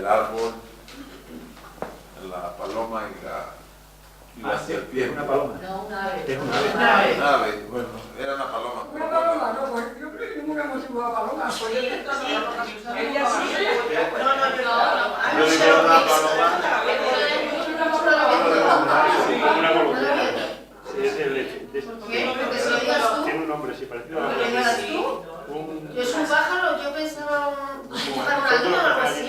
árbol, la paloma y la serpiente. ¿Es una paloma? No, un ave. Es un Un ave. ave. Un ave, bueno, era una paloma. Una paloma, no, pues yo creo que nunca hemos visto una paloma. Sí, Ella sí. Yo digo una paloma. Una golondrina. Sí, es el leche. ¿Qué? Porque si lo digas tú. Tiene un nombre, sí, parecido a ¿Lo una digas tú? Yo es un pájaro, yo pensaba dibujar una águila o algo así.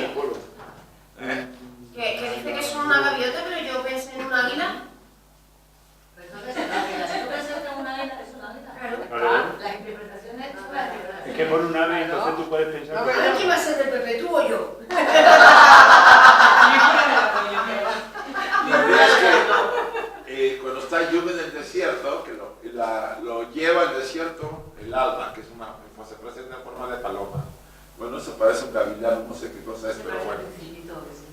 Que dice que es una gaviota, pero yo pensé en un águila. Entonces, si tú piensas en una águila, es una águila. Claro. La interpretación es una interpretación. Es que por un ave, entonces tú puedes pensar... No, A ver, ¿quién va a ser del Pepe, tú o yo? La idea es que cuando está lluvia en el desierto, que lo lleva al desierto el alma, que es se presenta en forma de paloma. Bueno, eso parece un gavilán, no sé qué cosa es, pero bueno.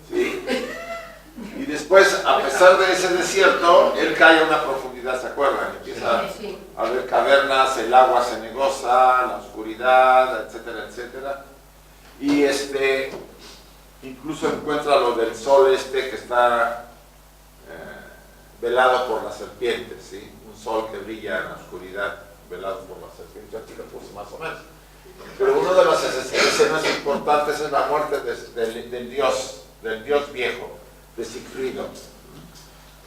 Sí. Y después, a pesar de ese desierto, él cae a una profundidad, ¿se acuerdan? Empieza a ver cavernas, el agua cenegosa, la oscuridad, etcétera, etcétera. Y incluso encuentra lo del sol que está velado por las serpientes, ¿sí? Un sol que brilla en la oscuridad, velado por las serpientes. Yo aquí lo puse más o menos. Pero una de las escenas importantes es la muerte del dios viejo, de Sigfrido.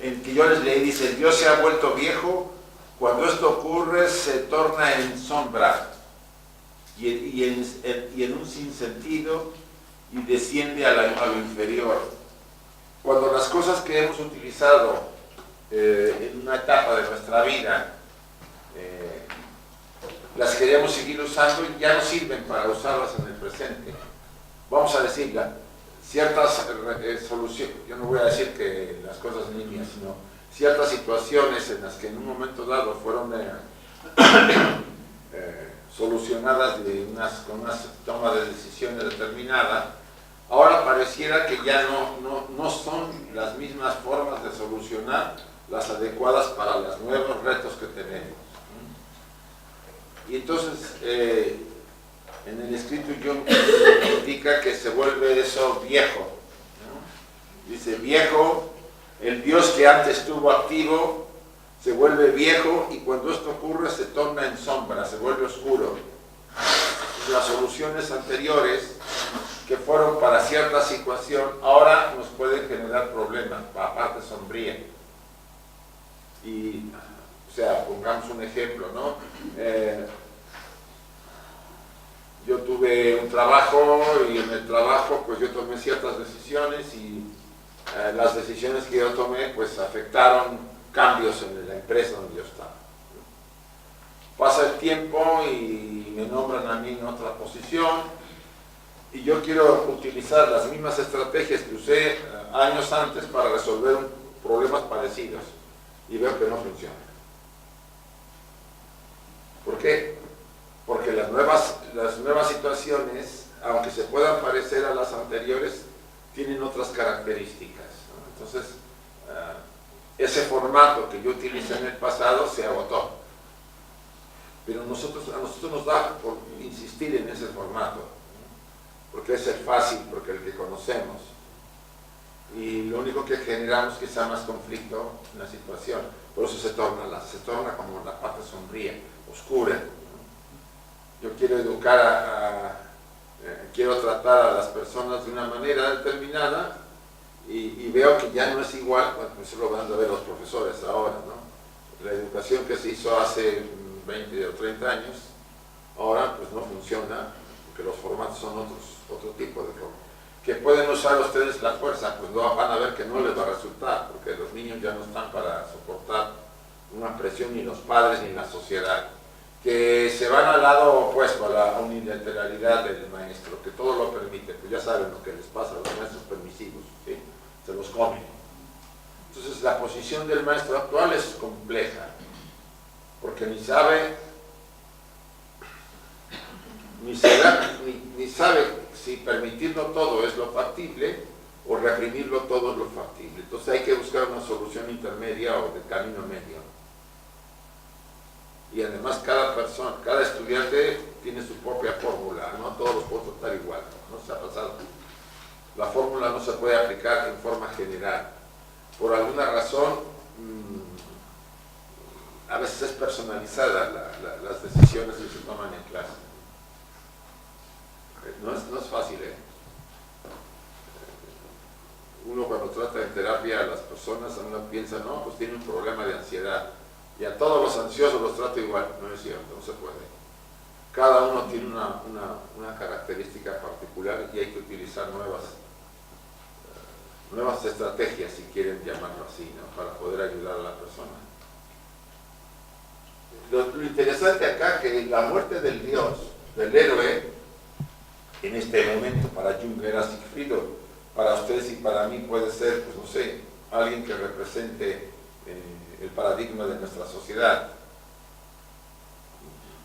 En que yo les leí, dice, el dios se ha vuelto viejo, cuando esto ocurre se torna en sombra y en un sinsentido y desciende a lo inferior. Cuando las cosas que hemos utilizado en una etapa de nuestra vida las queremos seguir usando y ya no sirven para usarlas en el presente. Vamos a decir, ciertas soluciones, yo no voy a decir que las cosas niñas, sino ciertas situaciones en las que en un momento dado fueron solucionadas con una toma de decisiones determinada, ahora pareciera que ya no son las mismas formas de solucionar las adecuadas para los nuevos retos que tenemos. Y entonces, en el escrito Jung indica que se vuelve eso viejo, ¿no? Dice, viejo, el Dios que antes estuvo activo, se vuelve viejo y cuando esto ocurre se torna en sombra, se vuelve oscuro. Las soluciones anteriores que fueron para cierta situación, ahora nos pueden generar problemas, para parte sombría. Y, o sea, pongamos un ejemplo, ¿no? Yo tuve un trabajo y en el trabajo pues yo tomé ciertas decisiones y las decisiones que yo tomé pues afectaron cambios en la empresa donde yo estaba. Pasa el tiempo y me nombran a mí en otra posición y yo quiero utilizar las mismas estrategias que usé años antes para resolver problemas parecidos y veo que no funciona. ¿Por qué? Porque las nuevas situaciones, aunque se puedan parecer a las anteriores, tienen otras características, ¿no? Entonces, ese formato que yo utilicé en el pasado se agotó. Pero a nosotros nos da por insistir en ese formato, ¿no? Porque es el fácil, porque el que conocemos. Y lo único que generamos es que sea más conflicto en la situación. Por eso se torna como la parte sombría, oscura. Yo quiero educar quiero tratar a las personas de una manera determinada y veo que ya no es igual, bueno, eso lo van a ver los profesores ahora, ¿no? La educación que se hizo hace 20 o 30 años, ahora pues no funciona, porque los formatos son otro tipo de formatos. Que pueden usar ustedes la fuerza, pues no van a ver que no les va a resultar, porque los niños ya no están para soportar una presión, ni los padres ni la sociedad. Que se van al lado opuesto, a la unilateralidad del maestro, que todo lo permite, pues ya saben lo que les pasa a los maestros permisivos, ¿sí? Se los comen. Entonces la posición del maestro actual es compleja, porque ni sabe si permitirlo todo es lo factible o reprimirlo todo es lo factible. Entonces hay que buscar una solución intermedia o de camino medio. Y además cada estudiante tiene su propia fórmula, no todos los puedo tratar igual, ¿no? Se ha pasado. la fórmula no se puede aplicar en forma general. Por alguna razón, a veces es personalizada las decisiones que se toman en clase. No es fácil, ¿eh? Uno cuando trata en terapia a las personas, uno piensa, no, pues tiene un problema de ansiedad. Y a todos los ansiosos los trato igual. No es cierto, no se puede. Cada uno tiene una característica particular y hay que utilizar nuevas estrategias, si quieren llamarlo así, ¿no? Para poder ayudar a la persona. Lo interesante acá es que la muerte del dios, del héroe, en este momento para Jung era Sigfrido, para ustedes y para mí puede ser, pues no sé, alguien que represente el paradigma de nuestra sociedad.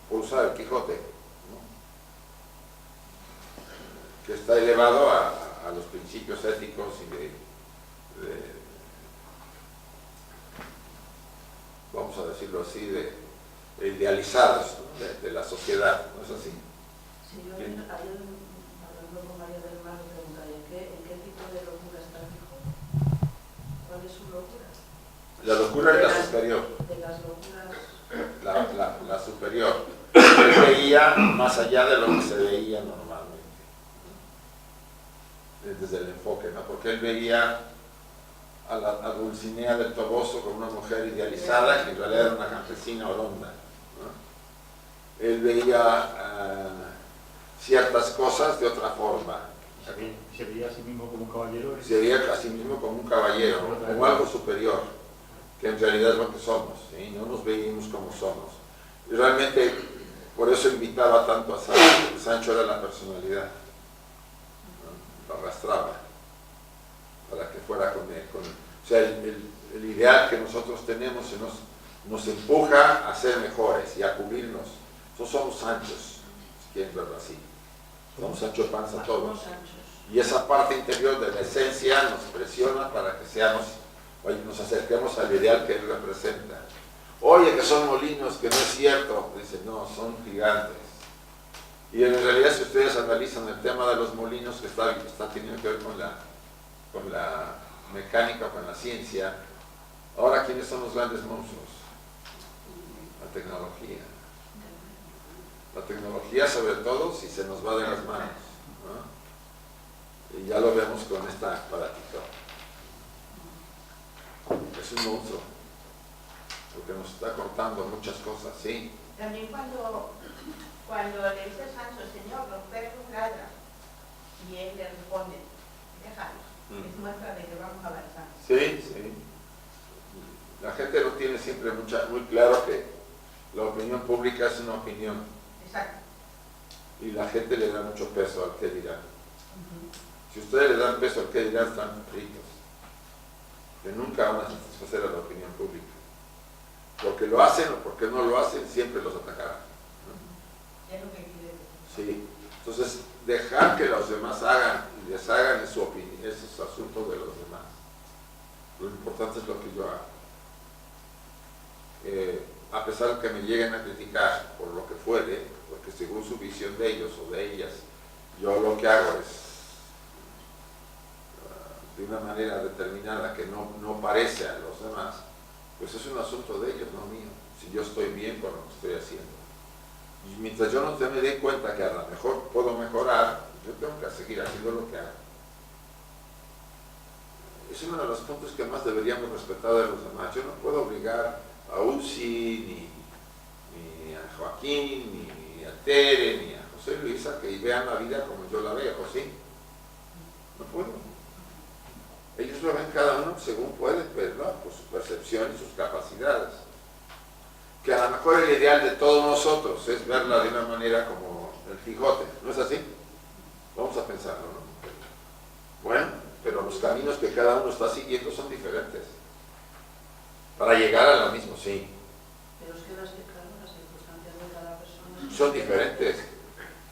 Por usar el Quijote, ¿no? Que está elevado a los principios éticos y vamos a decirlo así, de idealizados, ¿no? de la sociedad, ¿no es así? Sí, yo ayer hablando con María del Mar me preguntaría ¿en qué tipo de locura está fijo? ¿Cuál es su locura? La locura es la superior. De las locuras. La superior. Él veía más allá de lo que se veía normalmente. Desde el enfoque, ¿no? Porque él veía a Dulcinea del Toboso como una mujer idealizada que en realidad era una campesina oronda, ¿no? Él veía ciertas cosas de otra forma. Se veía a sí mismo como un caballero. Se veía a sí mismo como un caballero, como algo superior, que en realidad es lo que somos, ¿sí? No nos veíamos como somos. Y realmente por eso invitaba tanto a Sancho. Sancho era la personalidad, ¿no? Lo arrastraba para que fuera con él. O sea, el ideal que nosotros tenemos nos empuja a ser mejores y a cubrirnos. Nosotros somos Sanchos, si quieren verlo así. Somos Sancho Panza todos. Y esa parte interior de la esencia nos presiona para que nos acerquemos al ideal que él representa. Oye, que son molinos, que no es cierto. Dicen, no, son gigantes. Y en realidad, si ustedes analizan el tema de los molinos, que está teniendo que ver con la mecánica, con la ciencia, ahora, ¿quiénes son los grandes monstruos? La tecnología. La tecnología, sobre todo, si se nos va de las manos, ¿no? Y ya lo vemos con esta aparatito. Es un monstruo, porque nos está cortando muchas cosas, ¿sí? También cuando le dice Sancho, Señor, los perros ladran, y él le responde, déjalos, es muestra de que vamos avanzando. Sí, sí. La gente no tiene siempre muy claro que la opinión pública es una opinión. Exacto. Y la gente le da mucho peso al que dirán. Si ustedes le dan peso al que dirán, están fritos. Que nunca van a satisfacer a la opinión pública. Porque lo hacen o porque no lo hacen, siempre los atacarán, ¿no? Es lo que quiere decir. Sí. Entonces, dejar que los demás hagan y deshagan es su opinión, ese es asunto de los demás. Lo importante es lo que yo hago. A pesar de que me lleguen a criticar por lo que fuere, porque según su visión de ellos o de ellas, yo lo que hago es de una manera determinada que no parece a los demás, pues es un asunto de ellos, no mío. Si yo estoy bien con lo que estoy haciendo. Y mientras yo no me dé cuenta que a lo mejor puedo mejorar, yo tengo que seguir haciendo lo que hago. Es uno de los puntos que más deberíamos respetar de los demás. Yo no puedo obligar a Uzi, ni a Joaquín, ni a Tere, ni a José Luis a que vean la vida como yo la veo, ¿sí? No puedo. Ellos lo ven cada uno según pueden, pero no, por su percepción y sus capacidades. Que a lo mejor el ideal de todos nosotros es verla de una manera como el Quijote, ¿no es así? Vamos a pensarlo, ¿no? Bueno, pero los caminos que cada uno está siguiendo son diferentes. Para llegar a lo mismo, sí. Pero es que las circunstancias de cada persona Son diferentes.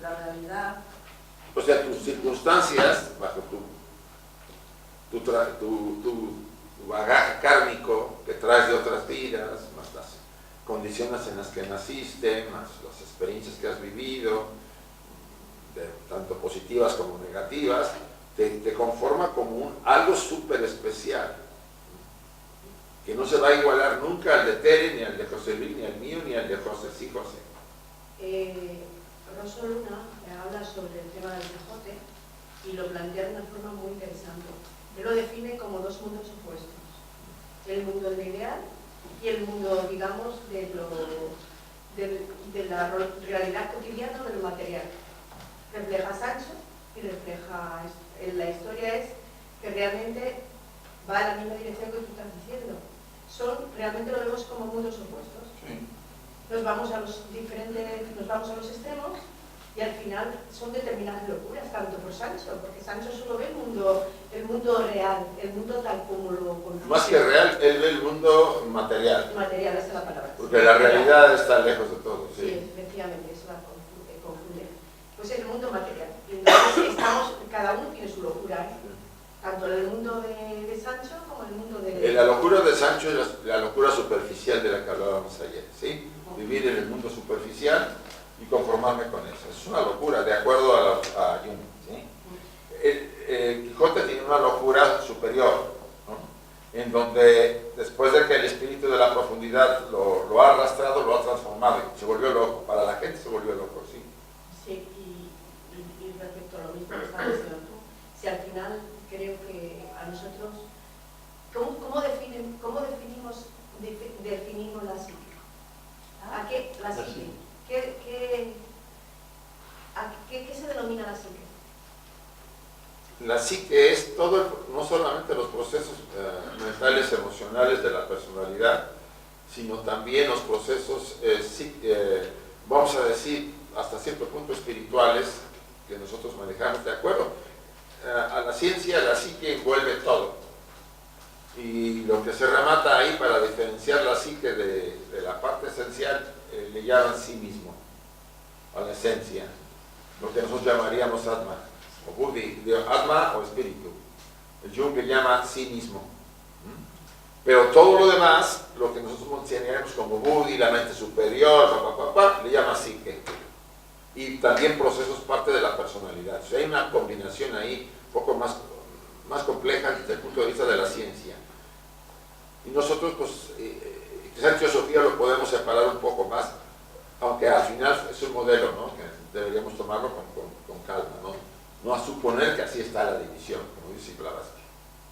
La realidad. O sea, tus circunstancias, bajo tu bagaje kármico que traes de otras vidas, más las condiciones en las que naciste, más las experiencias que has vivido, tanto positivas como negativas, te conforma como algo súper especial, que no se va a igualar nunca al de Tere, ni al de José Luis, ni al mío, ni al de José. Sí, José. Rosso Luna habla sobre el tema del Quijote y lo plantea de una forma muy interesante. Él lo define como dos mundos opuestos. El mundo del ideal y el mundo, digamos, de la realidad cotidiana, de lo material. Refleja a Sancho y refleja, la historia es que realmente va en la misma dirección que tú estás diciendo. Realmente lo vemos como mundos opuestos. Sí. Nos vamos a los extremos y al final son determinadas locuras, tanto por Sancho, porque Sancho solo ve el mundo real, el mundo tal como lo conoce. Más que real, él ve el mundo material. Material, esa es la palabra. Porque la realidad está lejos de todo. Sí, sí, efectivamente, eso la confunde. Pues es el mundo material. Y entonces cada uno tiene su locura, tanto en el mundo de Sancho como en el mundo de... La locura de Sancho es la locura superficial de la que hablábamos ayer, ¿sí? Vivir en el mundo superficial y conformarme con eso. Es una locura, de acuerdo a Jung, ¿sí? El Quijote tiene una locura superior, ¿no? En donde después de que el espíritu de la profundidad lo ha arrastrado, lo ha transformado y se volvió loco. Para la gente se volvió loco, ¿sí? Sí, y respecto a lo mismo que estabas diciendo tú, si al final creo que a nosotros, ¿cómo definimos la psique? ¿A qué la psique? ¿Qué se denomina la psique? La psique es no solamente los procesos mentales, emocionales de la personalidad, sino también los procesos, vamos a decir, hasta cierto punto espirituales que nosotros manejamos, ¿de acuerdo? A la ciencia, la psique envuelve todo. Y lo que se remata ahí para diferenciar la psique de la parte esencial, le llaman sí mismo, a la esencia, lo que nosotros llamaríamos Atma, o Buddhi, Atma o espíritu. El Jung le llama sí mismo. Pero todo lo demás, lo que nosotros consideramos como Buddhi, la mente superior, le llama psique. Y también procesos parte de la personalidad. O sea, hay una combinación ahí un poco más compleja desde el punto de vista de la ciencia. Y nosotros, pues, quizá en filosofía lo podemos separar un poco más, aunque al final es un modelo, ¿no? Que deberíamos tomarlo con calma, no a suponer que así está la división, como dice Blavatsky.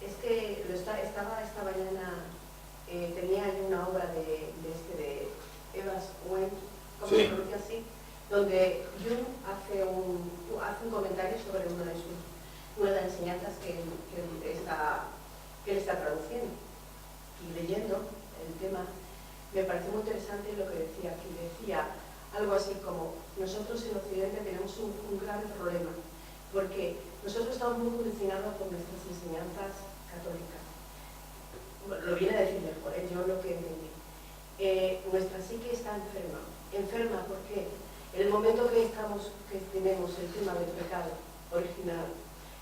Es que estaba esta mañana, tenía yo una obra de Evans Went, ¿cómo se pronuncia así? Donde Jung hace un comentario sobre una de las enseñanzas que él está traduciendo. Y leyendo el tema, me pareció muy interesante lo que decía, que decía algo así como: nosotros en Occidente tenemos un gran problema, porque nosotros estamos muy condicionados por nuestras enseñanzas católicas. Lo viene a decir mejor, yo lo que entendí. Nuestra psique está enferma porque en el momento que tenemos el tema del pecado original,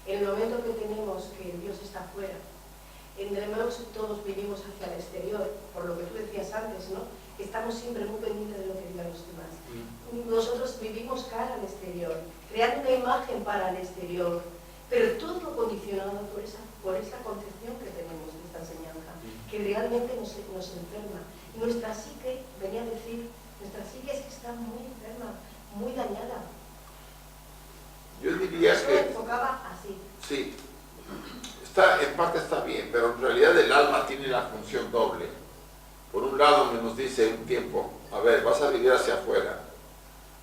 en el momento que tenemos que Dios está fuera, en el momento que todos vivimos hacia el exterior, por lo que tú decías antes, ¿no? Que estamos siempre muy pendientes de lo que digan los demás. Nosotros vivimos cara al exterior, creando una imagen para el exterior, pero todo condicionado por esa concepción que tenemos de esta enseñanza, que realmente nos enferma. Y nuestra psique, venía a decir, nuestra psique es que está muy enferma, muy dañada. Yo diría eso que... lo enfocaba así. Sí, en parte está bien, pero en realidad el alma tiene la función doble. Por un lado nos dice un tiempo, a ver, vas a vivir hacia afuera,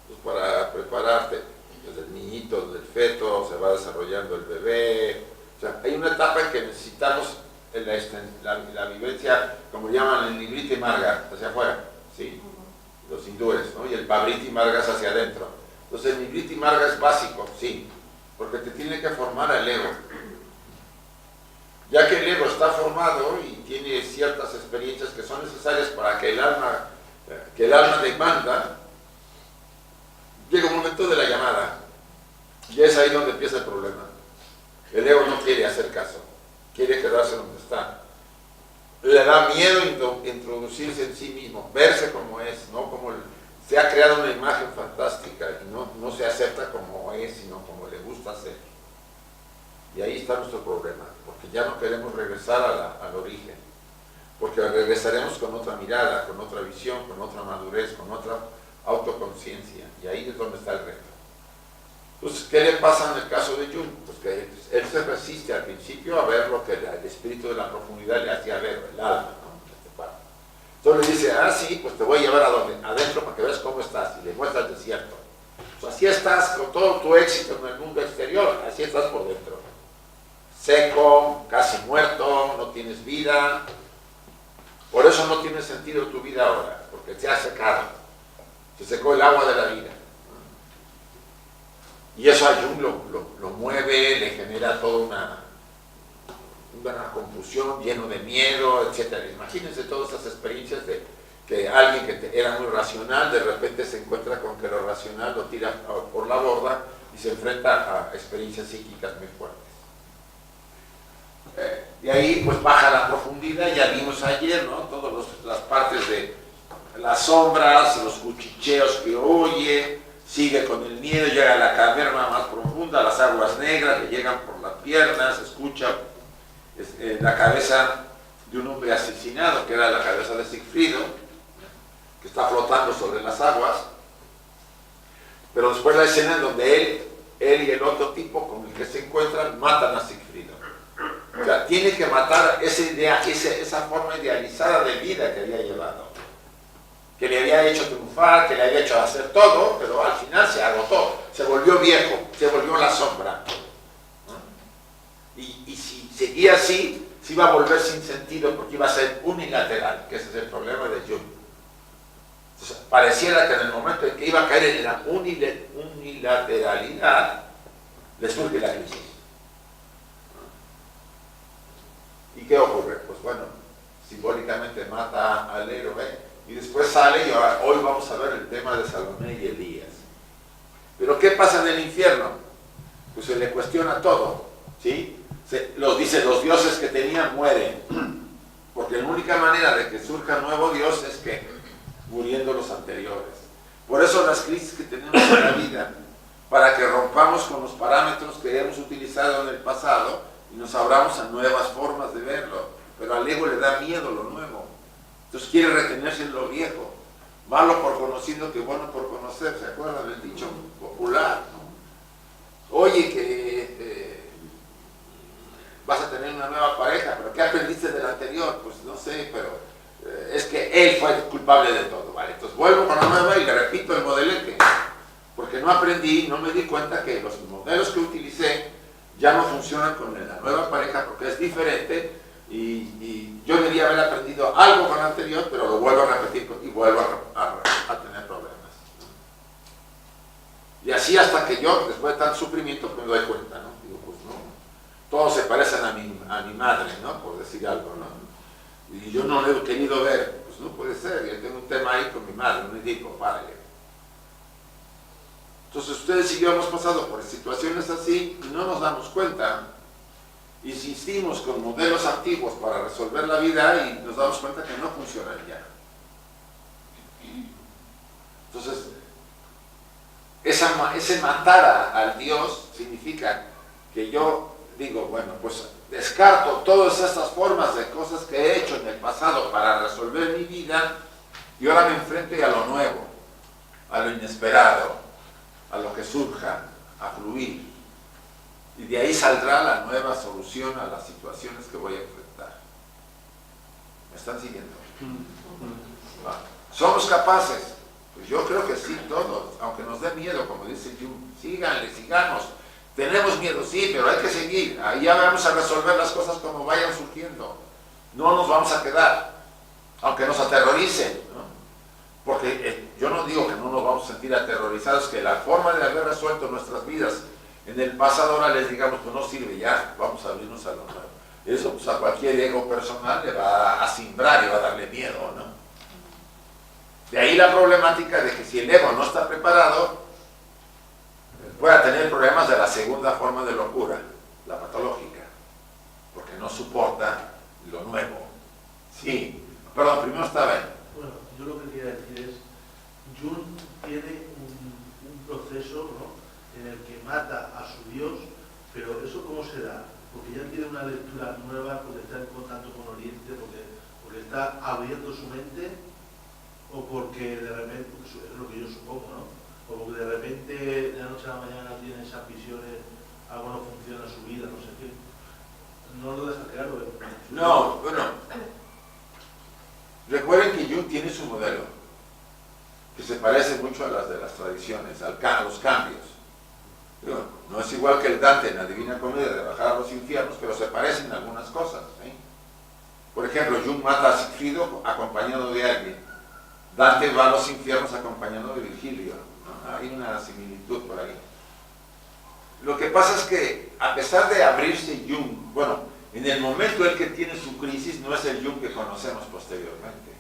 pues para prepararte, desde el niñito, desde el feto, se va desarrollando el bebé. O sea, hay una etapa en que necesitamos la vivencia, como llaman el Nivriti Marga, hacia afuera, ¿sí? Los hindúes, ¿no? Y el Pavriti Marga es hacia adentro. Entonces el Nivriti Marga es básico, sí, porque te tiene que formar el ego. Ya que el ego está formado y tiene ciertas experiencias que son necesarias para que el alma demanda, llega un momento de la llamada. Y es ahí donde empieza el problema. El ego no quiere hacer caso, quiere quedarse donde está. Le da miedo introducirse en sí mismo, verse como es, no como se ha creado una imagen fantástica y no se acepta como es, sino como le gusta ser. Y ahí está nuestro problema, porque ya no queremos regresar al origen, porque regresaremos con otra mirada, con otra visión, con otra madurez, con otra autoconciencia, y ahí es donde está el reto. Entonces, ¿qué le pasa en el caso de Jung? Pues que él se resiste al principio a ver lo que el espíritu de la profundidad le hacía ver, el alma, ¿no? Entonces le dice, sí, pues te voy a llevar adentro para que veas cómo estás, y le muestra el desierto. Pues así estás con todo tu éxito en el mundo exterior, así estás por dentro. Seco, casi muerto, no tienes vida. Por eso no tiene sentido tu vida ahora, porque te ha secado. Se secó el agua de la vida. Y eso a Jung lo mueve, le genera toda una confusión, lleno de miedo, etc. Imagínense todas esas experiencias de que alguien que era muy racional, de repente se encuentra con que lo racional lo tira por la borda y se enfrenta a experiencias psíquicas muy fuertes. De ahí pues baja la profundidad, ya vimos ayer, ¿no? Todas las partes de las sombras, los cuchicheos que oye, sigue con el miedo, llega a la caverna más profunda, las aguas negras le llegan por las piernas, escucha la cabeza de un hombre asesinado, que era la cabeza de Sigfrido, que está flotando sobre las aguas, pero después la escena en donde él y el otro tipo con el que se encuentran matan a Sigfrido. O sea, tiene que matar esa idea, esa forma idealizada de vida que había llevado, que le había hecho triunfar, que le había hecho hacer todo, pero al final se agotó, se volvió viejo, se volvió la sombra. Y si seguía así, se iba a volver sin sentido porque iba a ser unilateral, que ese es el problema de Jung. Entonces, pareciera que en el momento en que iba a caer en la unilateralidad, le surge la crisis. ¿Y qué ocurre? Pues bueno, simbólicamente mata al héroe y después sale, y ahora, hoy vamos a ver el tema de Salomé y Elías. Pero ¿qué pasa en el infierno? Pues se le cuestiona todo, ¿sí? Los dioses que tenían mueren, porque la única manera de que surja nuevo Dios es que muriendo los anteriores. Por eso las crisis que tenemos en la vida, para que rompamos con los parámetros que hemos utilizado en el pasado y nos abramos a nuevas formas de verlo, pero al ego le da miedo lo nuevo, entonces quiere retenerse en lo viejo, malo por conocido que bueno por conocer. ¿Se acuerdan del dicho popular? Oye, que vas a tener una nueva pareja, pero ¿qué aprendiste del anterior? Pues no sé, pero es que él fue culpable de todo, ¿vale? Entonces vuelvo con la nueva y le repito el modelete, porque no aprendí, no me di cuenta que los modelos que utilicé ya no funcionan con la nueva pareja porque es diferente, y yo debería haber aprendido algo con el anterior, pero lo vuelvo a repetir y vuelvo a tener problemas. Y así hasta que yo, después de tanto sufrimiento, me doy cuenta, ¿no? Digo, pues no, todos se parecen a mi madre, ¿no? Por decir algo, ¿no? Y yo no lo he querido ver, pues no puede ser, yo tengo un tema ahí con mi madre, un hijo, padre. Entonces ustedes y yo hemos pasado por situaciones así y no nos damos cuenta. Insistimos con modelos antiguos para resolver la vida y nos damos cuenta que no funcionan ya. Entonces, ese matar al Dios significa que yo digo, bueno, pues descarto todas estas formas de cosas que he hecho en el pasado para resolver mi vida y ahora me enfrento a lo nuevo, a lo inesperado, a lo que surja, a fluir. Y de ahí saldrá la nueva solución a las situaciones que voy a enfrentar. ¿Me están siguiendo? ¿Va? ¿Somos capaces? Pues yo creo que sí, todos, aunque nos dé miedo, como dice Jung, síganle, sigamos. Tenemos miedo, sí, pero hay que seguir. Ahí ya vamos a resolver las cosas como vayan surgiendo. No nos vamos a quedar, aunque nos aterroricen, ¿no? Porque yo no digo que no nos vamos a sentir aterrorizados, que la forma de haber resuelto nuestras vidas en el pasado ahora les digamos, pues no sirve, ya vamos a abrirnos a lo nuevo. Eso pues a cualquier ego personal le va a simbrar y va a darle miedo, ¿no? De ahí la problemática de que si el ego no está preparado, pueda tener problemas de la segunda forma de locura, la patológica, porque no soporta lo nuevo. Sí, perdón, primero estaba ahí. Bueno, yo lo que quería decir es, Jung tiene un proceso, ¿no?, en el que mata a su Dios, pero ¿eso cómo se da? abriendo su mente, o porque de repente, es lo que yo supongo, ¿no? O porque de repente de la noche a la mañana tiene esas visiones, algo no funciona en su vida, no sé qué. No lo deja claro. No, bueno. Recuerden que Jung tiene su modelo, que se parece mucho a las de las tradiciones, a los cambios. Digo, no es igual que el Dante en la Divina Comedia de bajar a los infiernos, pero se parecen en algunas cosas. Por ejemplo, Jung mata a Sigfrido acompañado de alguien. Dante va a los infiernos acompañado de Virgilio. ¿No? Hay una similitud por ahí. Lo que pasa es que, a pesar de abrirse Jung, bueno, en el momento en que tiene su crisis, no es el Jung que conocemos posteriormente.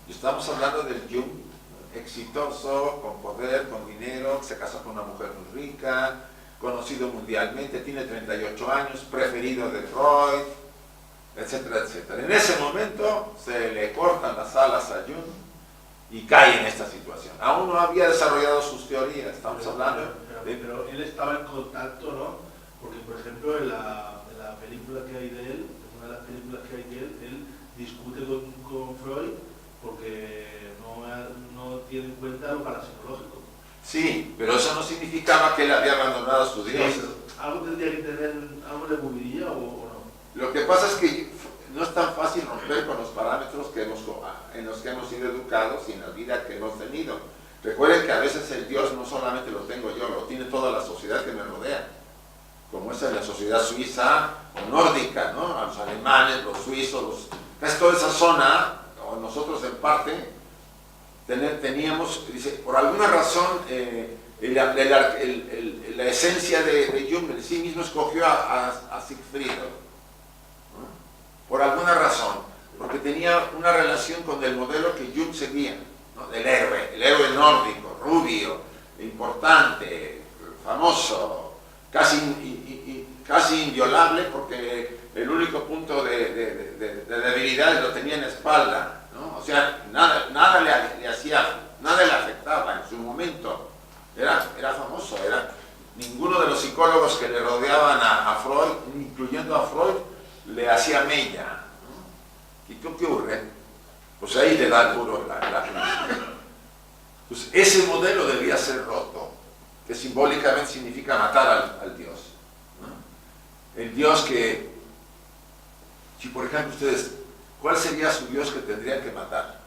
Estamos hablando del Jung exitoso, con poder, con dinero, se casó con una mujer muy rica, conocido mundialmente, tiene 38 años, preferido de Freud, etcétera, etcétera. En ese momento se le cortan las alas a Jung y cae en esta situación. Aún no había desarrollado sus teorías, estamos hablando de... Pero él estaba en contacto, ¿no? Porque, por ejemplo, en la película que hay de él, una de las películas que hay de él discute con Freud porque no tiene en cuenta lo parapsicológico. Sí, pero eso no significaba que él había abandonado a su Dios. Sí, algo tendría que tener, algo le moviría o no. Lo que pasa es que no es tan fácil romper con los parámetros en los que hemos sido educados y en la vida que hemos tenido. Recuerden que a veces el Dios no solamente lo tengo yo, lo tiene toda la sociedad que me rodea. Como esa es la sociedad suiza o nórdica, ¿no? A los alemanes, los suizos, casi toda esa zona, o nosotros en parte, teníamos, dice, por alguna razón, la esencia de Jung en sí mismo escogió a Sigfrido, ¿no? Por alguna razón, porque tenía una relación con el modelo que Jung seguía, ¿no? Del héroe, el héroe nórdico, rubio, importante, famoso, casi inviolable, porque el único punto de debilidad lo tenía en la espalda, ¿no? O sea, nada le afectaba en su momento. Era famoso, ninguno de los psicólogos que le rodeaban a Freud, incluyendo a Freud, le hacía mella, ¿no? ¿Y qué ocurre? Pues ahí le da duro la crisis. Pues ese modelo debía ser roto, que simbólicamente significa matar al Dios, ¿no? El Dios que, si por ejemplo ustedes, ¿cuál sería su Dios que tendrían que matar?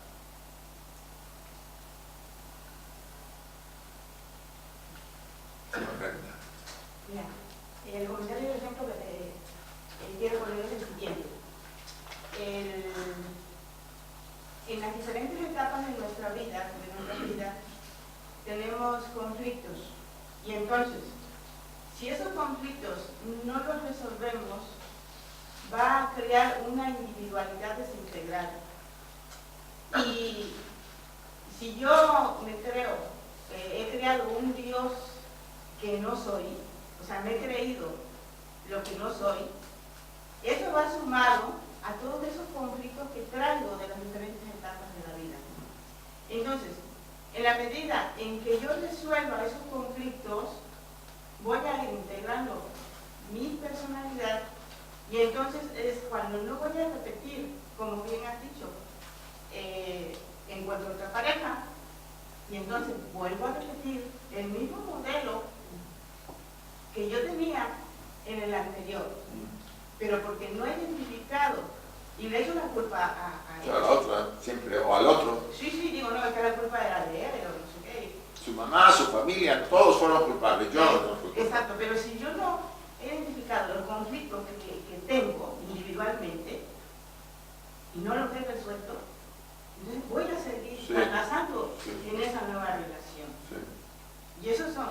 Mira, el comentario de ejemplo que quiero poner es el siguiente. En las diferentes etapas de nuestra vida, tenemos conflictos. Y entonces, si esos conflictos no los resolvemos, va a crear una individualidad desintegrada. Y si yo me creo, he creado un Dios que no soy, o sea, me he creído lo que no soy, eso va sumado a todos esos conflictos que traigo de las diferentes etapas de la vida. Entonces, en la medida en que yo resuelva esos conflictos, voy a ir integrando mi personalidad y entonces es cuando no voy a repetir, como bien has dicho, encuentro otra pareja y entonces vuelvo a repetir el mismo modelo que yo tenía en el anterior, pero porque no he identificado y le echo la culpa a la otra, siempre, o al otro. Sí, digo, no, es que la culpa era de él, o no sé qué. Su mamá, su familia, todos fueron culpables, yo no fui culpable. Exacto, pero si yo no he identificado los conflictos que tengo individualmente y no los he resuelto, entonces voy a seguir fracasando en esa nueva relación. Sí. Y esos son,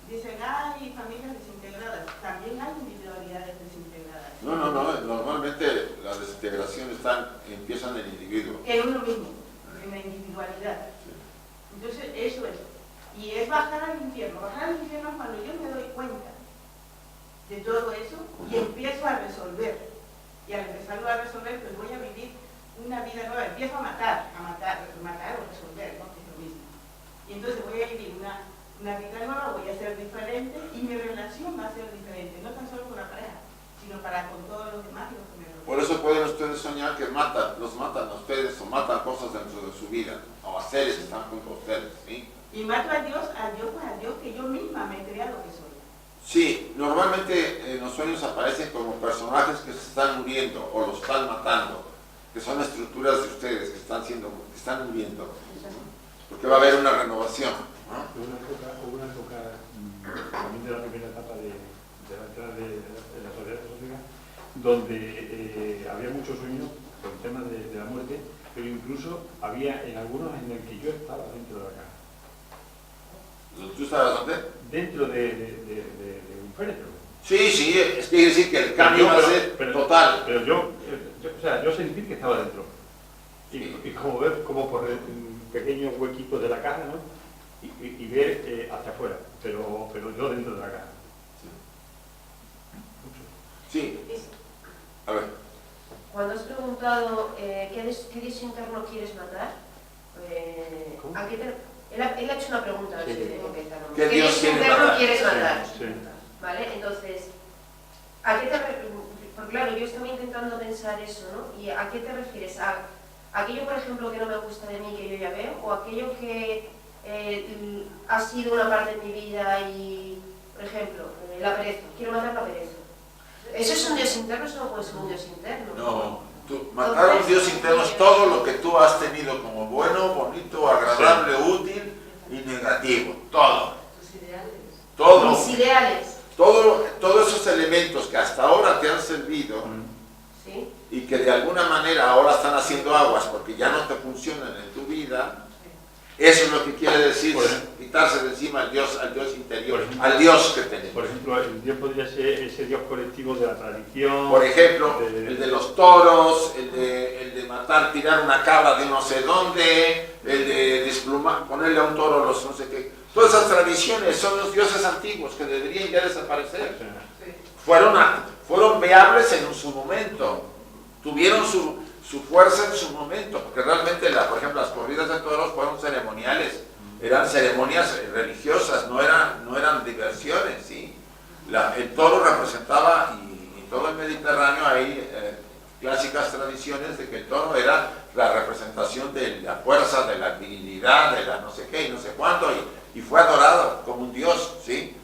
dicen, hay familias desintegradas, también hay individualidades desintegradas. No, normalmente las desintegraciones empiezan en el individuo. En uno mismo, en la individualidad. Sí. Entonces, eso es. Y es bajar al infierno. Bajar al infierno es cuando yo me doy cuenta de todo eso y empiezo a resolver. Y al empezarlo a resolver, pues voy a vivir una vida nueva. Empiezo a matar o resolver, ¿no? Que es lo mismo. Y entonces voy a vivir una vida nueva, voy a ser diferente y mi relación va a ser diferente. No tan solo con la pareja, sino para con todos los demás y los que me rodean. Por eso pueden ustedes soñar que los matan a ustedes o matan cosas dentro de su vida, o a seres que están junto a ustedes, ¿sí? Y mato a Dios que yo misma me he creado que soy. Sí, normalmente en los sueños aparecen como personajes que se están muriendo o los están matando, que son estructuras de ustedes que están muriendo, porque va a haber una renovación, ¿no? Hubo una época también de la primera etapa de la entrada de la sociedad filosófica, donde había muchos sueños con temas de la muerte, pero incluso había en algunos en el que yo estaba dentro de la caja. ¿Tú estabas dónde? Dentro de un féretro. Sí, es que quiere decir que el cambio va a ser total. Pero yo sentí que estaba dentro. Y como ver, como por pequeños huequitos de la caja, ¿no? Y ver hacia afuera, pero yo dentro de la caja. Sí. A ver. Cuando has preguntado ¿qué Dios interno quieres matar? ¿Cómo? ¿A qué él ha hecho una pregunta, a ver Sí. si tengo que claro. ¿Qué Dios interno quieres matar? Sí. ¿Vale? Entonces, ¿a qué te refieres? Porque claro, yo estaba intentando pensar eso, ¿no? ¿Y a qué te refieres? ¿A aquello, por ejemplo, que no me gusta de mí, que yo ya veo? ¿O aquello que ha sido una parte de mi vida y, por ejemplo, la pereza? Quiero matar la pereza. ¿Eso es un Dios interno? Eso no puede ser un Dios interno. No, matar a un Dios interno es todo lo que tú has tenido como bueno, bonito, agradable, útil y negativo. Todo. Tus ideales. Todo. Mis ideales. Todos esos elementos que hasta ahora te han servido ¿Sí? y que de alguna manera ahora están haciendo aguas porque ya no te funcionan en tu vida, eso es lo que quiere decir quitarse de encima al Dios interior, al Dios que tenemos. Por ejemplo, el Dios podría ser ese Dios colectivo de la tradición. Por ejemplo, el de los toros, el de matar, tirar una cabra de no sé dónde, el de desplumar, ponerle a un toro los no sé qué. Todas esas tradiciones son los dioses antiguos que deberían ya desaparecer. Sí. Fueron viables en su momento, tuvieron su fuerza en su momento, porque realmente, por ejemplo, las corridas de toros fueron ceremoniales, eran ceremonias religiosas, no eran diversiones, ¿sí? El toro representaba, y en todo el Mediterráneo hay clásicas tradiciones de que el toro era la representación de la fuerza, de la virilidad, de la no sé qué y no sé cuánto, y fue adorado como un dios, ¿sí?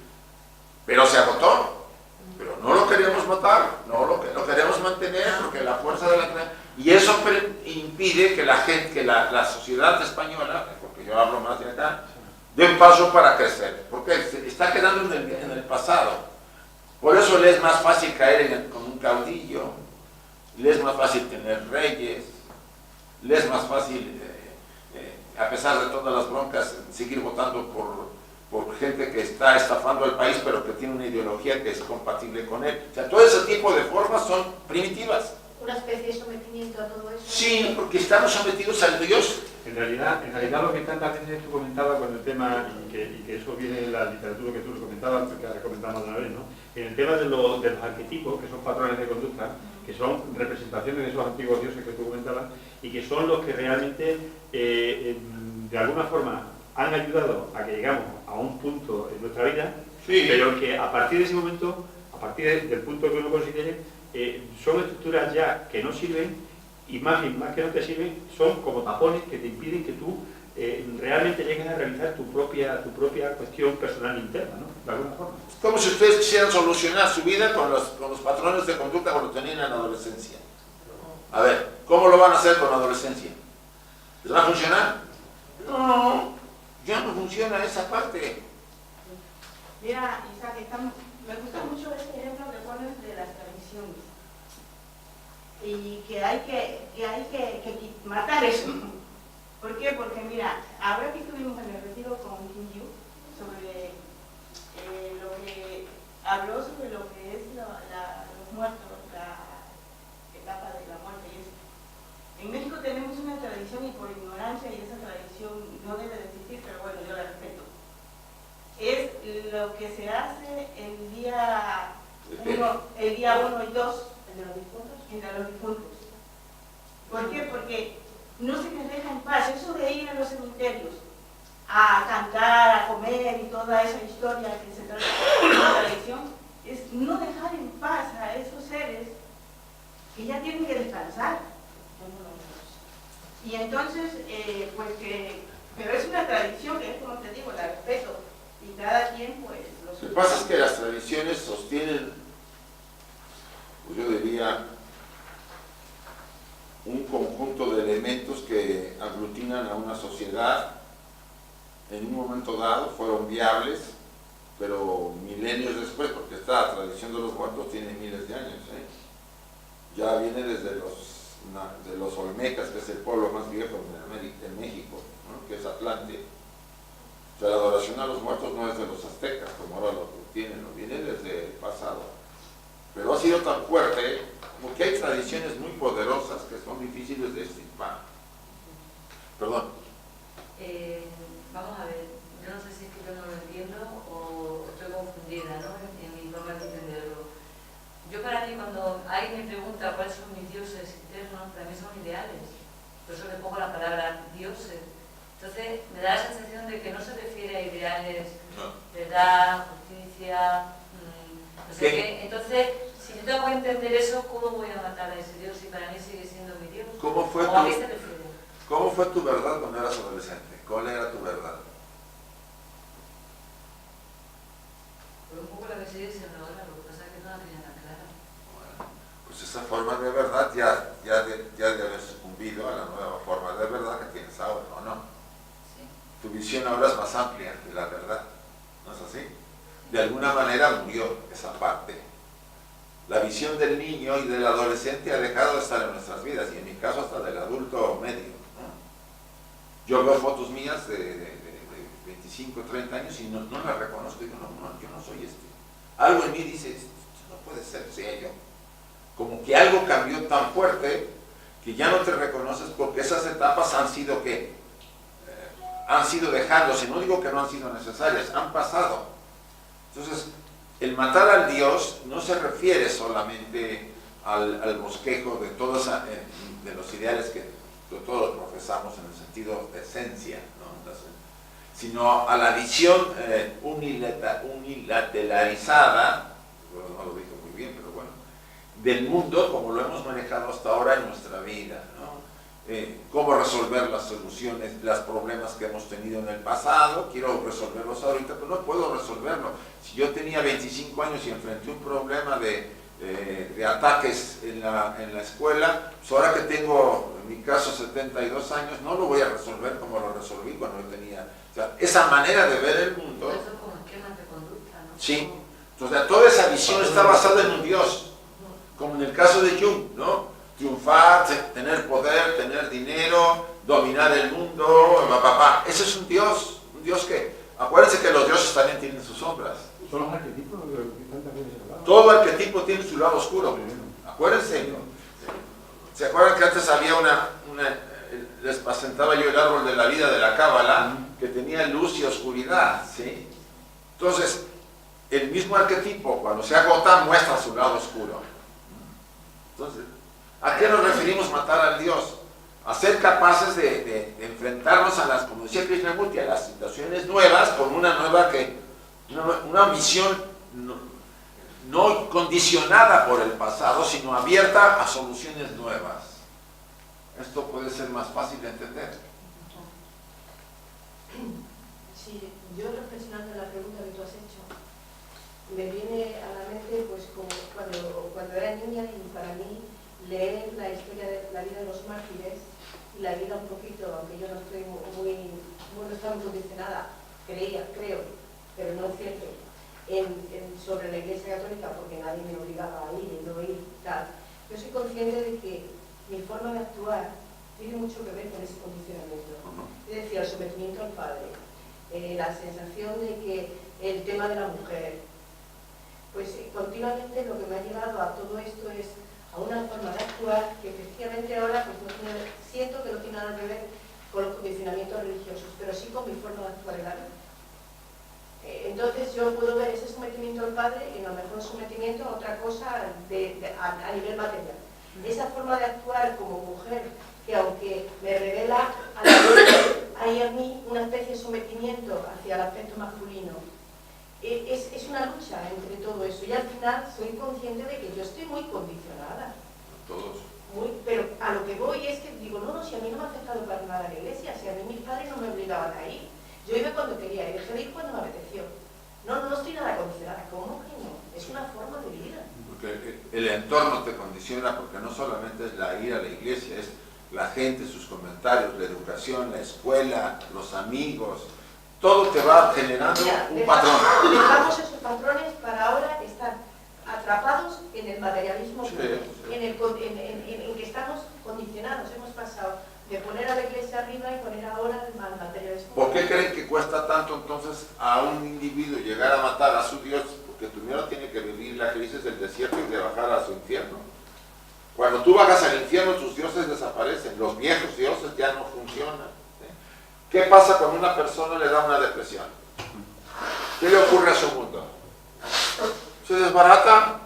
Pero se agotó, pero no lo queríamos matar, no lo queremos mantener porque la fuerza de la... Y eso impide que la sociedad española, porque yo hablo más de acá, dé un paso para crecer, porque se está quedando en el pasado. Por eso le es más fácil caer con un caudillo, le es más fácil tener reyes, le es más fácil, a pesar de todas las broncas, seguir votando por gente que está estafando al país, pero que tiene una ideología que es compatible con él. O sea, todo ese tipo de formas son primitivas. ¿Una especie de sometimiento a todo eso? Sí, porque estamos sometidos al Dios. En realidad lo que tantas veces tú comentabas con el tema, y que eso viene en la literatura que tú comentabas, que has comentado otra vez, ¿no? En el tema de los arquetipos, que son patrones de conducta, que son representaciones de esos antiguos dioses que tú comentabas, y que son los que realmente, de alguna forma, han ayudado a que llegamos a un punto en nuestra vida, Sí. pero que a partir de ese momento, a partir del punto que uno considere, son estructuras ya que no sirven, y más que no te sirven, son como tapones que te impiden que tú realmente llegues a realizar tu propia cuestión personal interna, ¿no? De alguna forma. Como si ustedes quisieran solucionar su vida con los patrones de conducta cuando tenían en la adolescencia. A ver, ¿cómo lo van a hacer con la adolescencia? ¿Les va a funcionar? No, ya no funciona esa parte. Mira, Isaac, me gusta mucho este ejemplo que pones de las tradiciones. Y que hay que matar eso. ¿Por qué? Porque mira, ahora que estuvimos en el retiro con Kim Yu, sobre lo que habló sobre lo que es los muertos, la etapa de la muerte y eso. En México tenemos una tradición y por ignorancia, y esa tradición no debe de existir, pero bueno, yo la respeto. Es lo que se hace el día 1 y 2 ¿El de los difuntos? entre los difuntos. ¿Por qué? Porque no se les deja en paz. Eso de ir a los cementerios a cantar, a comer y toda esa historia que se trata de la tradición, es no dejar en paz a esos seres que ya tienen que descansar. Y entonces, pues que, pero es una tradición que es como te digo, la respeto, y cada quien pues lo Lo que pasa es que las tradiciones sostienen, pues yo diría, un conjunto de elementos que aglutinan a una sociedad. En un momento dado fueron viables, pero milenios después, porque esta tradición de los muertos tiene miles de años, ya viene desde los olmecas, que es el pueblo más viejo en México, ¿no? Que es Atlante. O sea, la adoración a los muertos no es de los aztecas, como ahora lo tienen, no viene desde el pasado. Pero ha sido tan fuerte, porque hay tradiciones muy poderosas que son difíciles de extirpar. Perdón. Vamos a ver, yo no sé si es que yo no lo entiendo o estoy confundida, ¿no? En mi forma de entenderlo. Yo para mí cuando alguien me pregunta cuáles son mis dioses internos, para mí son ideales. Por eso le pongo la palabra dioses. Entonces me da la sensación de que no se refiere a ideales, verdad, justicia, no sé qué. Entonces, si yo tengo que entender eso, ¿cómo voy a matar a ese dios si para mí sigue siendo mi dios? ¿Cómo fue ¿O a qué se refiere? ¿Cómo fue tu verdad cuando eras adolescente? ¿Cuál era tu verdad? Pues un poco la que sigue siendo ahora, lo que pasa es que no la tenía tan clara. Bueno, pues esa forma de verdad ya debe haber sucumbido a la nueva forma de verdad que tienes ahora, ¿o no? Sí. Tu visión ahora es más amplia de la verdad, ¿no es así? De alguna manera murió esa parte. La visión del niño y del adolescente ha dejado de estar en nuestras vidas, y en mi caso hasta del adulto medio. Yo veo fotos mías de 25, 30 años y no las reconozco. Digo, no, yo no soy este. Algo en mí dice, esto no puede ser yo. Como que algo cambió tan fuerte que ya no te reconoces, porque esas etapas han sido ¿qué? Han sido dejándose. No digo que no han sido necesarias, han pasado. Entonces, el matar al Dios no se refiere solamente al bosquejo de todos de los ideales que todos profesamos en el sentido de esencia, ¿no? Sino a la visión unilateralizada, no lo digo muy bien, pero bueno, del mundo como lo hemos manejado hasta ahora en nuestra vida, ¿no? Cómo resolver las soluciones, los problemas que hemos tenido en el pasado, quiero resolverlos ahorita, pero no puedo resolverlo. Si yo tenía 25 años y enfrenté un problema de ataques en la escuela, pues ahora que tengo, en mi caso, 72 años, no lo voy a resolver como lo resolví cuando yo tenía. O sea, esa manera de ver el mundo. Eso es como esquemas de conducta, ¿no? Sí. Entonces, toda esa visión está basada en un Dios. Como en el caso de Jung, ¿no? Triunfar, tener poder, tener dinero, dominar el mundo, papá. Ese es un Dios que, acuérdense que los dioses también tienen sus sombras. Son los arquetipos que están también en el lado. Todo arquetipo tiene su lado oscuro. Acuérdense. ¿Se acuerdan que antes había les presentaba yo el árbol de la vida de la Cábala, que tenía luz y oscuridad, ¿sí? Entonces, el mismo arquetipo, cuando se agota, muestra su lado oscuro. Entonces, ¿a qué nos referimos matar al Dios? A ser capaces de enfrentarnos a las, como decía Krishnamurti, a las situaciones nuevas con una visión no condicionada por el pasado, sino abierta a soluciones nuevas. Esto puede ser más fácil de entender. Sí, yo reflexionando en la pregunta que tú has hecho, me viene a la mente pues como cuando era niña, y para mí leer la historia de la vida de los mártires y la vida un poquito, aunque yo no estoy no estaba muy condicionada, creo, pero no es cierto, sobre la Iglesia Católica, porque nadie me obligaba a ir y no ir, tal. Yo soy consciente de que mi forma de actuar tiene mucho que ver con ese condicionamiento. Es decir, el sometimiento al padre, la sensación de que el tema de la mujer, pues continuamente lo que me ha llevado a todo esto es a una forma de actuar que efectivamente ahora pues siento que no tiene nada que ver con los condicionamientos religiosos, pero sí con mi forma de actuar en la vida. Entonces yo puedo ver ese sometimiento al padre y a lo mejor sometimiento a otra cosa a nivel material. Esa forma de actuar como mujer, que aunque me revela a la vez, hay en mí una especie de sometimiento hacia el aspecto masculino, es una lucha entre todo eso. Y al final soy consciente de que yo estoy muy condicionada. Todos. Pero a lo que voy es que digo, no, si a mí no me ha afectado para nada la iglesia, si a mí mis padres no me obligaban a ir. Yo iba cuando quería y dejé de ir cuando me apeteció. No estoy nada condicionada. ¿Cómo que no? Es una forma de vida. Porque el entorno te condiciona, porque no solamente es la ir a la iglesia, es la gente, sus comentarios, la educación, la escuela, los amigos, todo te va generando un patrón. Dejamos esos patrones para ahora estar atrapados en el materialismo, Sí. en que estamos condicionados. Hemos pasado de poner a la iglesia arriba y poner ahora el materialismo. ¿Por qué creen que cuesta tanto entonces a un individuo llegar a matar a su Dios? Porque primero tiene que vivir la crisis del desierto y de bajar a su infierno. Cuando tú bajas al infierno, tus dioses desaparecen, los viejos dioses ya no funcionan. ¿Qué pasa cuando una persona le da una depresión? ¿Qué le ocurre a su mundo? Se desbarata,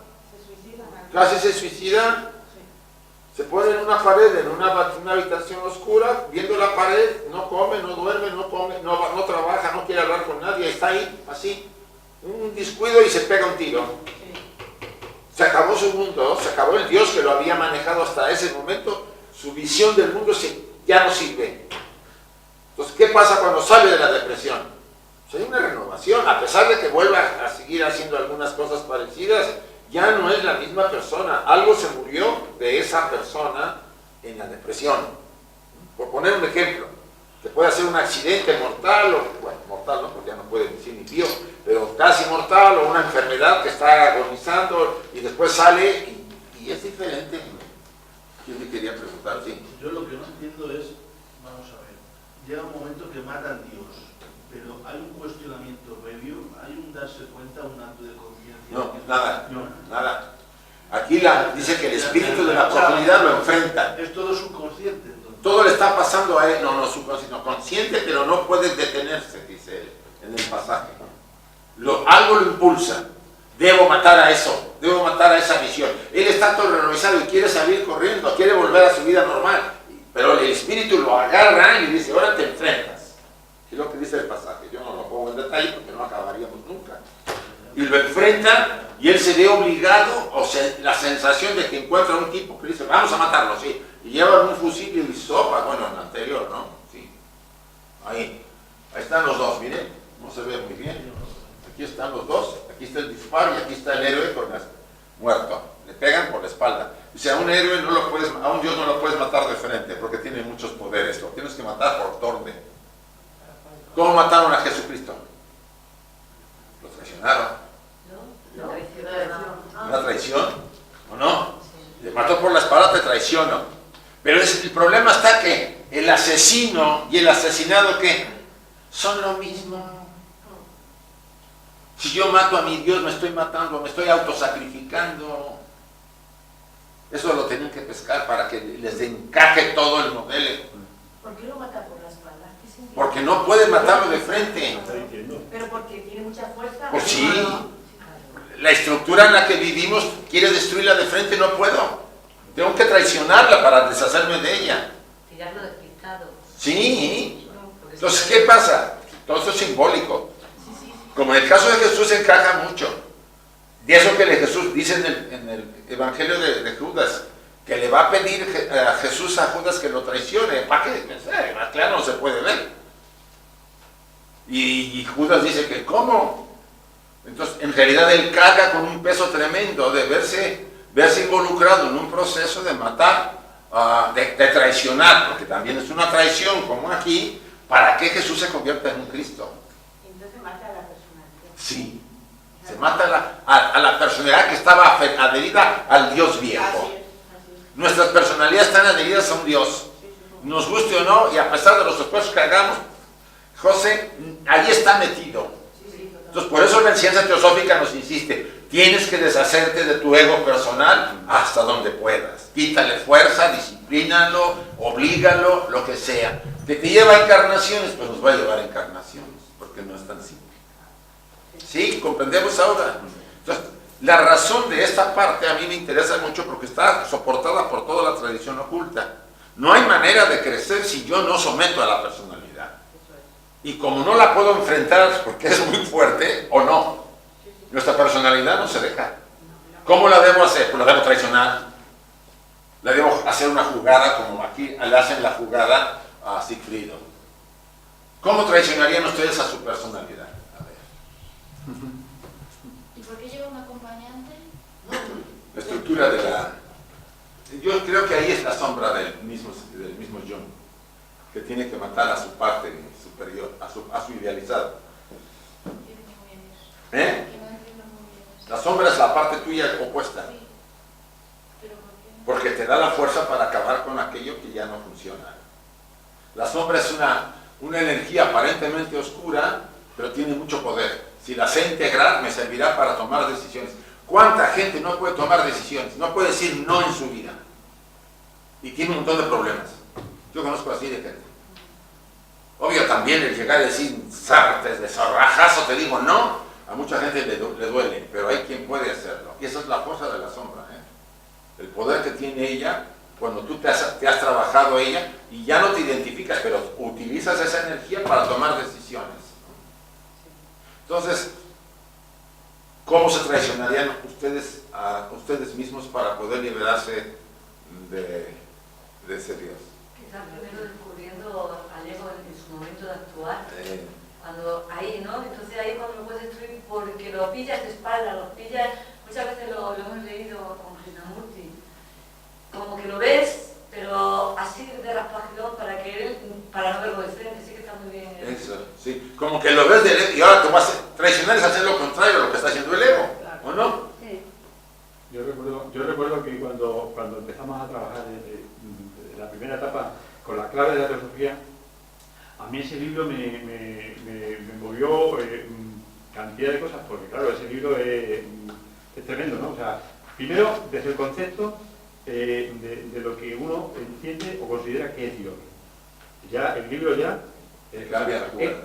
casi se suicida, se pone en una pared, en una habitación oscura, viendo la pared, no come, no duerme, no trabaja, no quiere hablar con nadie, está ahí, así, un descuido y se pega un tiro. Se acabó su mundo, se acabó el Dios que lo había manejado hasta ese momento, su visión del mundo ya no sirve. Entonces, ¿qué pasa cuando sale de la depresión? Pues hay una renovación, a pesar de que vuelva a seguir haciendo algunas cosas parecidas, ya no es la misma persona, algo se murió de esa persona en la depresión. Por poner un ejemplo, que puede ser un accidente mortal, bueno, mortal no, porque ya no puede decir ni tío, pero casi mortal, o una enfermedad que está agonizando y después sale y es diferente. ¿Quién me quería preguntar? Sí. Yo lo que no entiendo es, vamos a ver, llega un momento que matan a Dios, pero hay un cuestionamiento previo, hay un darse cuenta, un acto de conciencia. No, nada. Aquí dice que el espíritu de la profundidad lo enfrenta. Es todo subconsciente, entonces. Todo le está pasando a él, no subconsciente, consciente, pero no puede detenerse, dice él en el pasaje. Algo lo impulsa. Debo matar a eso, debo matar a esa visión. Él está todo renovado y quiere salir corriendo, quiere volver a su vida normal. Pero el espíritu lo agarra y dice, ahora te enfrentas. Es lo que dice el pasaje. Yo no lo pongo en detalle porque no acabaríamos nunca. Y lo enfrenta y él se ve obligado, o sea, la sensación de que encuentra un tipo que dice, vamos a matarlo, sí. Y llevan un fusil y sopa, bueno, en el anterior, ¿no? Sí. Ahí están los dos, miren, no se ve muy bien. Aquí están los dos, aquí está el disparo y aquí está el héroe con el muerto. Le pegan por la espalda. Dice, a un héroe a un Dios no lo puedes matar de frente porque tiene muchos poderes, lo tienes que matar por torne. ¿Cómo mataron a Jesucristo? Lo traicionaron. ¿Una traición? ¿O no? Le mató por la espada, te traiciono. Pero el problema está que el asesino y el asesinado, ¿qué? Son lo mismo. Si yo mato a mi Dios, me estoy matando, me estoy autosacrificando. Eso lo tenían que pescar para que les encaje todo el modelo. ¿Por qué lo mata por la espalda? Porque no puede matarlo de frente. Pero porque tiene mucha fuerza. Pues sí. La estructura en la que vivimos quiere destruirla de frente, no puedo. Tengo que traicionarla para deshacerme de ella. Tirarlo despistado. Sí. Entonces, ¿qué pasa? Todo eso es simbólico. Como en el caso de Jesús encaja mucho. De eso que Jesús dice en el Evangelio de Judas, que le va a pedir a Jesús a Judas que lo traicione. ¿Para qué pensar? Más claro no se puede ver. Y Judas dice que ¿cómo? Entonces, en realidad él carga con un peso tremendo de verse involucrado en un proceso de matar, de traicionar, porque también es una traición, como aquí, para que Jesús se convierta en un Cristo. Entonces mata a la personalidad. Sí, se mata a la personalidad que estaba adherida al Dios viejo. Así es. Nuestras personalidades están adheridas a un Dios, nos guste o no, y a pesar de los esfuerzos que hagamos, José, ahí está metido. Entonces, por eso la enseñanza teosófica nos insiste, tienes que deshacerte de tu ego personal hasta donde puedas. Quítale fuerza, disciplínalo, oblígalo, lo que sea. ¿Que te lleva a encarnaciones? Pues nos va a llevar a encarnaciones, porque no es tan simple. ¿Sí? ¿Comprendemos ahora? Entonces, la razón de esta parte a mí me interesa mucho porque está soportada por toda la tradición oculta. No hay manera de crecer si yo no someto a la personalidad. Y como no la puedo enfrentar porque es muy fuerte, o no, Nuestra personalidad no se deja. ¿Cómo la debo hacer? Pues la debo traicionar. Le debo hacer una jugada como aquí le hacen la jugada a Sigfrido. ¿Cómo traicionarían ustedes a su personalidad? A ver. ¿Y por qué lleva un acompañante? La estructura de la... Yo creo que ahí es la sombra del mismo Jung, que tiene que matar a su parte superior, a su idealizado. ¿Eh? La sombra es la parte tuya opuesta. Porque te da la fuerza para acabar con aquello que ya no funciona. La sombra es una energía aparentemente oscura, pero tiene mucho poder. Si la sé integrar, me servirá para tomar decisiones. ¿Cuánta gente no puede tomar decisiones? No puede decir no en su vida. Y tiene un montón de problemas. Yo conozco así de gente. Obvio también el llegar a decir sartes de zorrajazo, te digo no, a mucha gente le duele, pero hay quien puede hacerlo. Y esa es la fuerza de la sombra. El poder que tiene ella, cuando tú te has trabajado ella y ya no te identificas, pero utilizas esa energía para tomar decisiones. Entonces, ¿cómo se traicionarían ustedes a ustedes mismos para poder liberarse de ese Dios? Quizás primero descubriendo al ego en su momento de actuar. Cuando ahí, ¿no? Entonces ahí cuando lo puedes destruir porque lo pillas de espalda, lo pillas, muchas veces lo hemos leído con Krishnamurti, como que lo ves, pero así de raspajidón para no verlo de frente, sí que está muy bien. Eso, sí, como que lo ves del ego y ahora te vas a traicionar, es hacer lo contrario a lo que está haciendo el ego, ¿o no? Sí. Yo recuerdo que cuando empezamos a trabajar en la primera etapa con la clave de la teosofía, a mí ese libro me movió cantidad de cosas, porque claro, ese libro es tremendo, ¿no? O sea, primero, desde el concepto de lo que uno entiende o considera que es Dios. Ya, el libro ya es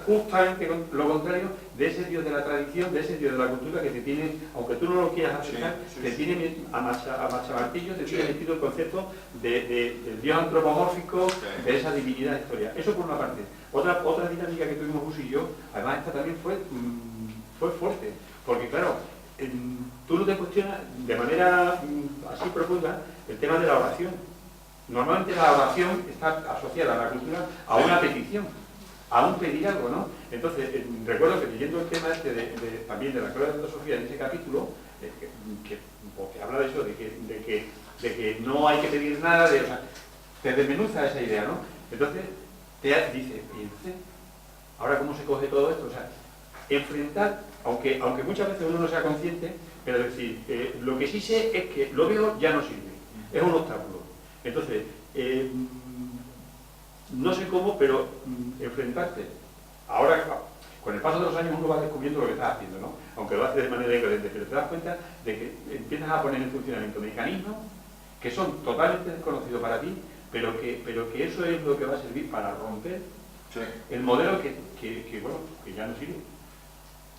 justamente lo contrario de ese Dios de la tradición, de ese Dios de la cultura que te tiene, aunque tú no lo quieras aceptar, te tiene a machamartillo, te tiene metido el concepto del Dios antropomórfico, de esa divinidad de historia. Eso por una parte. Otra dinámica que tuvimos Gus y yo, además esta también fue fuerte, porque claro, tú no te cuestionas de manera así profunda el tema de la oración. Normalmente la oración está asociada a la cultura a una petición, a un pedir algo, ¿no? Entonces, recuerdo que leyendo el tema también de la clave de la filosofía en ese capítulo, que habla de eso, de que no hay que pedir nada, o sea, te desmenuza esa idea, ¿no? Entonces, te dice, ¿y entonces? ¿Ahora cómo se coge todo esto? O sea, enfrentar, aunque muchas veces uno no sea consciente, pero decir, lo que sí sé es que lo veo ya no sirve, es un obstáculo. Entonces, no sé cómo, pero enfrentarte. Ahora, con el paso de los años uno va descubriendo lo que estás haciendo, ¿no? Aunque lo hace de manera diferente, pero te das cuenta de que empiezas a poner en funcionamiento mecanismos que son totalmente desconocidos para ti, pero que eso es lo que va a servir para romper el modelo que ya no sirve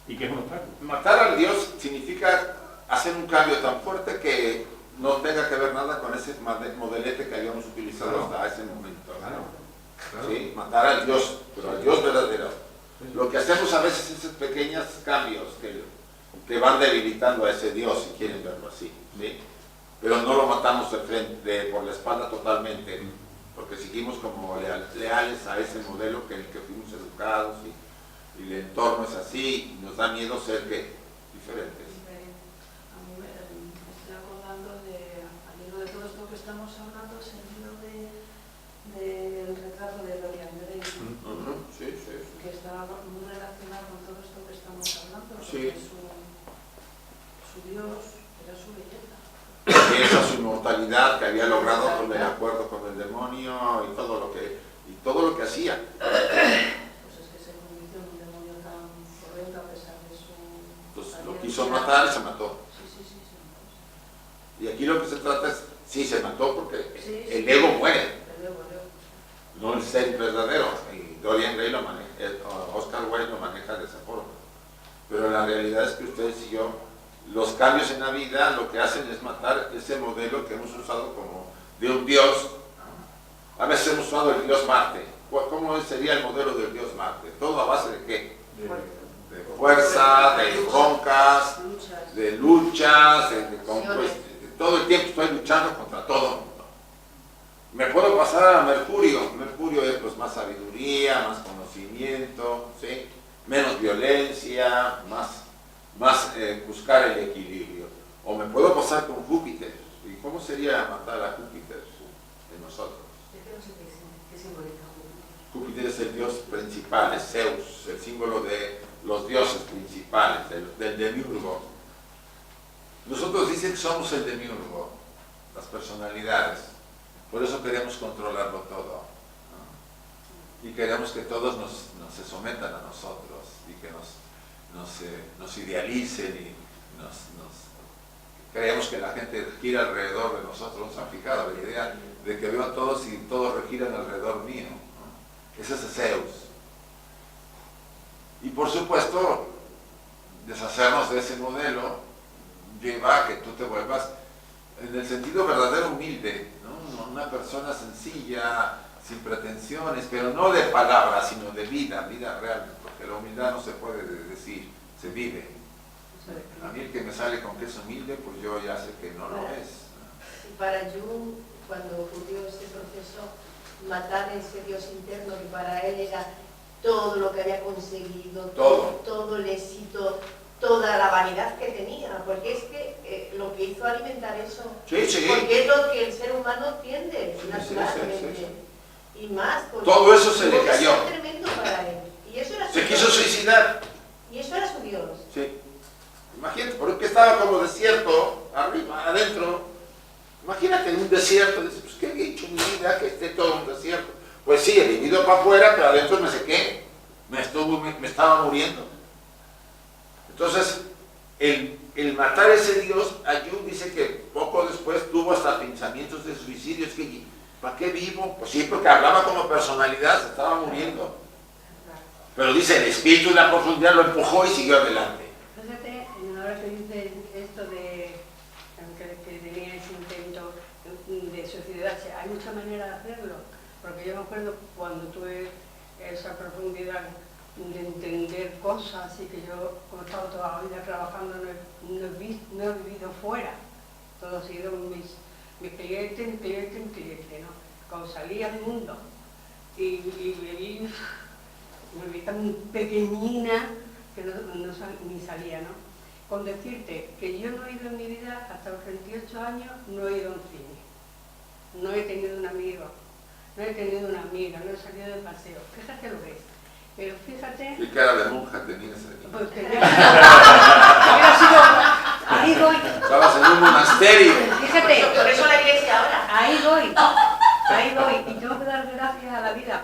y que es un obstáculo. Matar al Dios significa hacer un cambio tan fuerte que no tenga que ver nada con ese modelete que habíamos utilizado hasta ese momento. Claro. ¿Sí? Matar al Dios, pero al Dios verdadero. Lo que hacemos a veces es esos pequeños cambios que van debilitando a ese Dios, si quieren verlo así. ¿Sí? Pero no lo matamos de frente, por la espalda totalmente, porque seguimos como leales a ese modelo en el que fuimos educados y el entorno es así y nos da miedo ser diferentes. A mí me estoy acordando al hilo de todo esto que estamos hablando, es el hilo del retrato de Dorian Gray, que está muy relacionado con todo esto que estamos hablando, porque su Dios era su belleza. Y esa su inmortalidad que había logrado con el acuerdo con el demonio y todo lo que hacía. Pues es que se convirtió en un demonio tan horrendo a pesar de su... Entonces lo quiso matar y se mató. Sí. Y aquí lo que se trata es, sí, se mató porque el ego muere, no el ser verdadero. Y Dorian Gray lo maneja, Oscar Wilde lo maneja de esa forma. Pero la realidad es que ustedes y yo, los cambios en la vida lo que hacen es matar ese modelo que hemos usado como de un Dios. A veces hemos usado el Dios Marte. ¿Cómo sería el modelo del Dios Marte? ¿Todo a base de qué? fuerza, de broncas, de luchas, pues, todo el tiempo estoy luchando contra todo el mundo. Me puedo pasar a Mercurio. Mercurio es pues más sabiduría, más conocimiento, ¿sí? Menos violencia, más buscar el equilibrio. O me puedo pasar con Júpiter. ¿Y cómo sería matar a Júpiter en nosotros? ¿Qué simboliza Júpiter? Júpiter es el dios principal, es Zeus, el símbolo de los dioses principales, del demiurgo. Nosotros dicen que somos el demiurgo, las personalidades. Por eso queremos controlarlo todo, ¿no? Y queremos que todos se sometan a nosotros y que nos idealicen y creemos que la gente gira alrededor de nosotros. ¿No se han fijado la idea de que veo a todos y todos giran alrededor mío, ¿no? Ese es Zeus. Y por supuesto, deshacernos de ese modelo lleva a que tú te vuelvas, en el sentido verdadero, humilde, ¿no? Una persona sencilla, sin pretensiones, pero no de palabras, sino de vida real, porque la humildad no se puede decir, se vive. A mí el que me sale con que es humilde, pues yo ya sé que no lo es. Y para Jung, cuando ocurrió este proceso, matar ese Dios interno que para él era todo lo que había conseguido, todo el éxito, toda la vanidad que tenía, porque es que lo que hizo alimentar eso, porque es lo que el ser humano tiende naturalmente, y más, todo eso se le cayó. Fue tremendo para él, y eso era se quiso suicidar. Y eso era su Dios. Sí. Imagínate, porque estaba como desierto, arriba, adentro. Imagínate en un desierto, dices, pues ¿qué he hecho en mi vida que esté todo un desierto? Pues sí, he vivido para afuera, pero adentro me sequé, me estaba muriendo. Entonces, el matar a ese Dios, Jung dice que poco después tuvo hasta pensamientos de suicidio. Es que, ¿para qué vivo? Pues sí, porque hablaba como personalidad, se estaba muriendo. Pero dice, el espíritu de la profundidad lo empujó y siguió adelante. Fíjate, ahora que dice esto de que tenía ese intento de suicidarse, hay muchas maneras de hacerlo, porque yo me acuerdo cuando tuve esa profundidad de entender cosas y que yo, como he estado toda la vida trabajando, no he vivido fuera, todo ha sido mis clientes, ¿no? Cuando salí al mundo y me vi tan pequeñina que ni salía, ¿no? Con decirte que yo no he ido en mi vida, hasta los 28 años, no he ido a un cine, no he tenido un amigo, no he tenido una amiga, no he salido de paseo, fíjate lo que es. Pero fíjate... ¿Qué cara de monja tenías ahí? Pues ahí voy. Estabas en un monasterio. Fíjate. Por eso la iglesia ahora. Ahí voy. Y tengo que dar gracias a la vida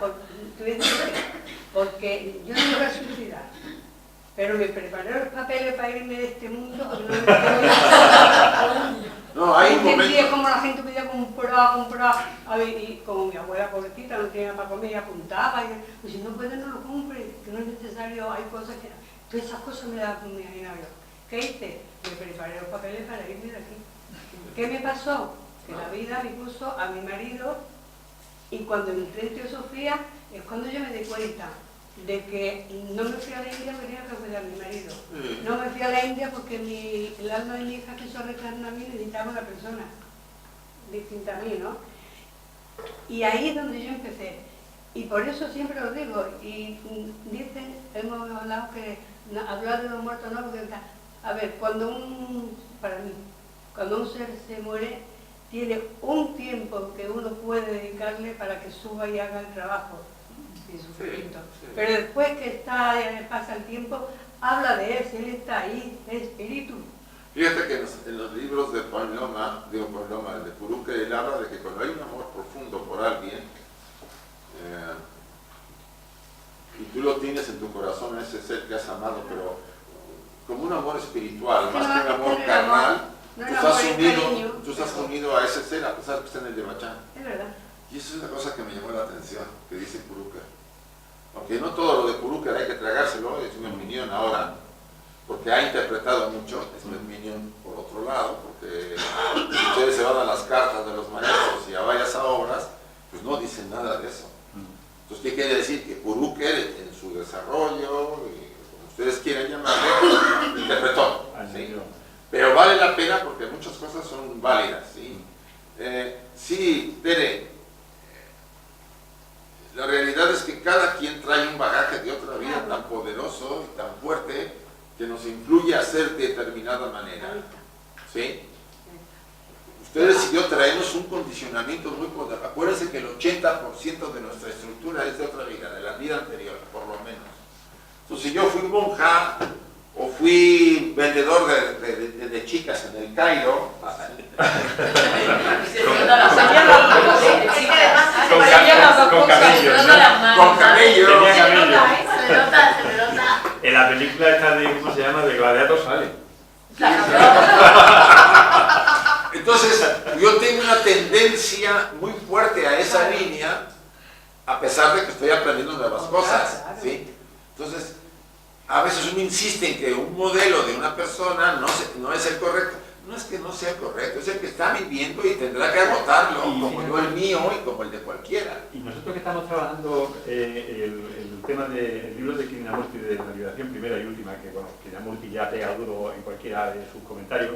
porque yo no me voy a suicidar. Pero me preparé los papeles para irme de este mundo porque no me puedo. No, hay un momento. Entendía como la gente podía comprar. A ver, y como mi abuela pobrecita no tenía para comer y apuntaba. Y pues si no puede, no lo compre, que no es necesario, hay cosas que... Todas esas cosas me las imaginaba yo. ¿Qué hice? Me preparé los papeles para irme de aquí. ¿Qué me pasó? Que la vida me puso a mi marido y cuando entré en Teosofía es cuando yo me di cuenta de que no me fui a la India porque tenía que cuidar a mi marido. No me fui a la India porque el alma de mi hija quiso retornar a mí y necesitaba una persona distinta a mí, ¿no? Y ahí es donde yo empecé. Y por eso siempre lo digo. Y dicen, hemos hablado que hablar de los muertos no, porque a ver, cuando un ser se muere, tiene un tiempo que uno puede dedicarle para que suba y haga el trabajo. Sin sufrimiento. Sí. Pero después que pasa el tiempo, habla de él, si él está ahí, el espíritu. Fíjate que en los libros de Pauloma, de Purúquer, él habla de que cuando hay un amor profundo por alguien, y tú lo tienes en tu corazón, ese ser que has amado, pero como un amor espiritual, más que un amor carnal, tú estás unido a ese ser a pesar que está en el Devachan. Es verdad. Y eso es una cosa que me llamó la atención, que dice Purúquer. Aunque no todo lo de Purúquer hay que tragárselo, es mi opinión ahora, porque ha interpretado mucho, es mi opinión por otro lado, porque ustedes se van a las cartas de los maestros y a varias obras, pues no dicen nada de eso. Entonces, ¿qué quiere decir? Que Purúquer en su desarrollo, y como ustedes quieran llamarle, interpretó. ¿Sí? Pero vale la pena porque muchas cosas son válidas. ¿Sí? Sí, Tere, la realidad es que cada quien trae un bagaje de otra vida tan poderoso y tan fuerte que nos influye a ser de determinada manera. ¿Sí? Ustedes y yo traemos un condicionamiento muy poderoso. Acuérdense que el 80% de nuestra estructura es de otra vida, de la vida anterior, por lo menos. Entonces, si yo fui monja o fui vendedor de chicas en el Cairo, con camellos, con camellos, en la película esta de, ¿cómo se llama?, de Gladiator sale. Entonces, yo tengo una tendencia muy fuerte a esa línea, a pesar de que estoy aprendiendo nuevas cosas, ¿sí? Entonces, a veces uno insiste en que un modelo de una persona no es el correcto. No es que no sea el correcto, es el que está viviendo y tendrá que agotarlo, como yo el mío y como el de cualquiera. Y nosotros que estamos trabajando el tema del libro de Krishnamurti, de la liberación primera y última, que bueno, Krishnamurti ya pega duro en cualquiera de sus comentarios,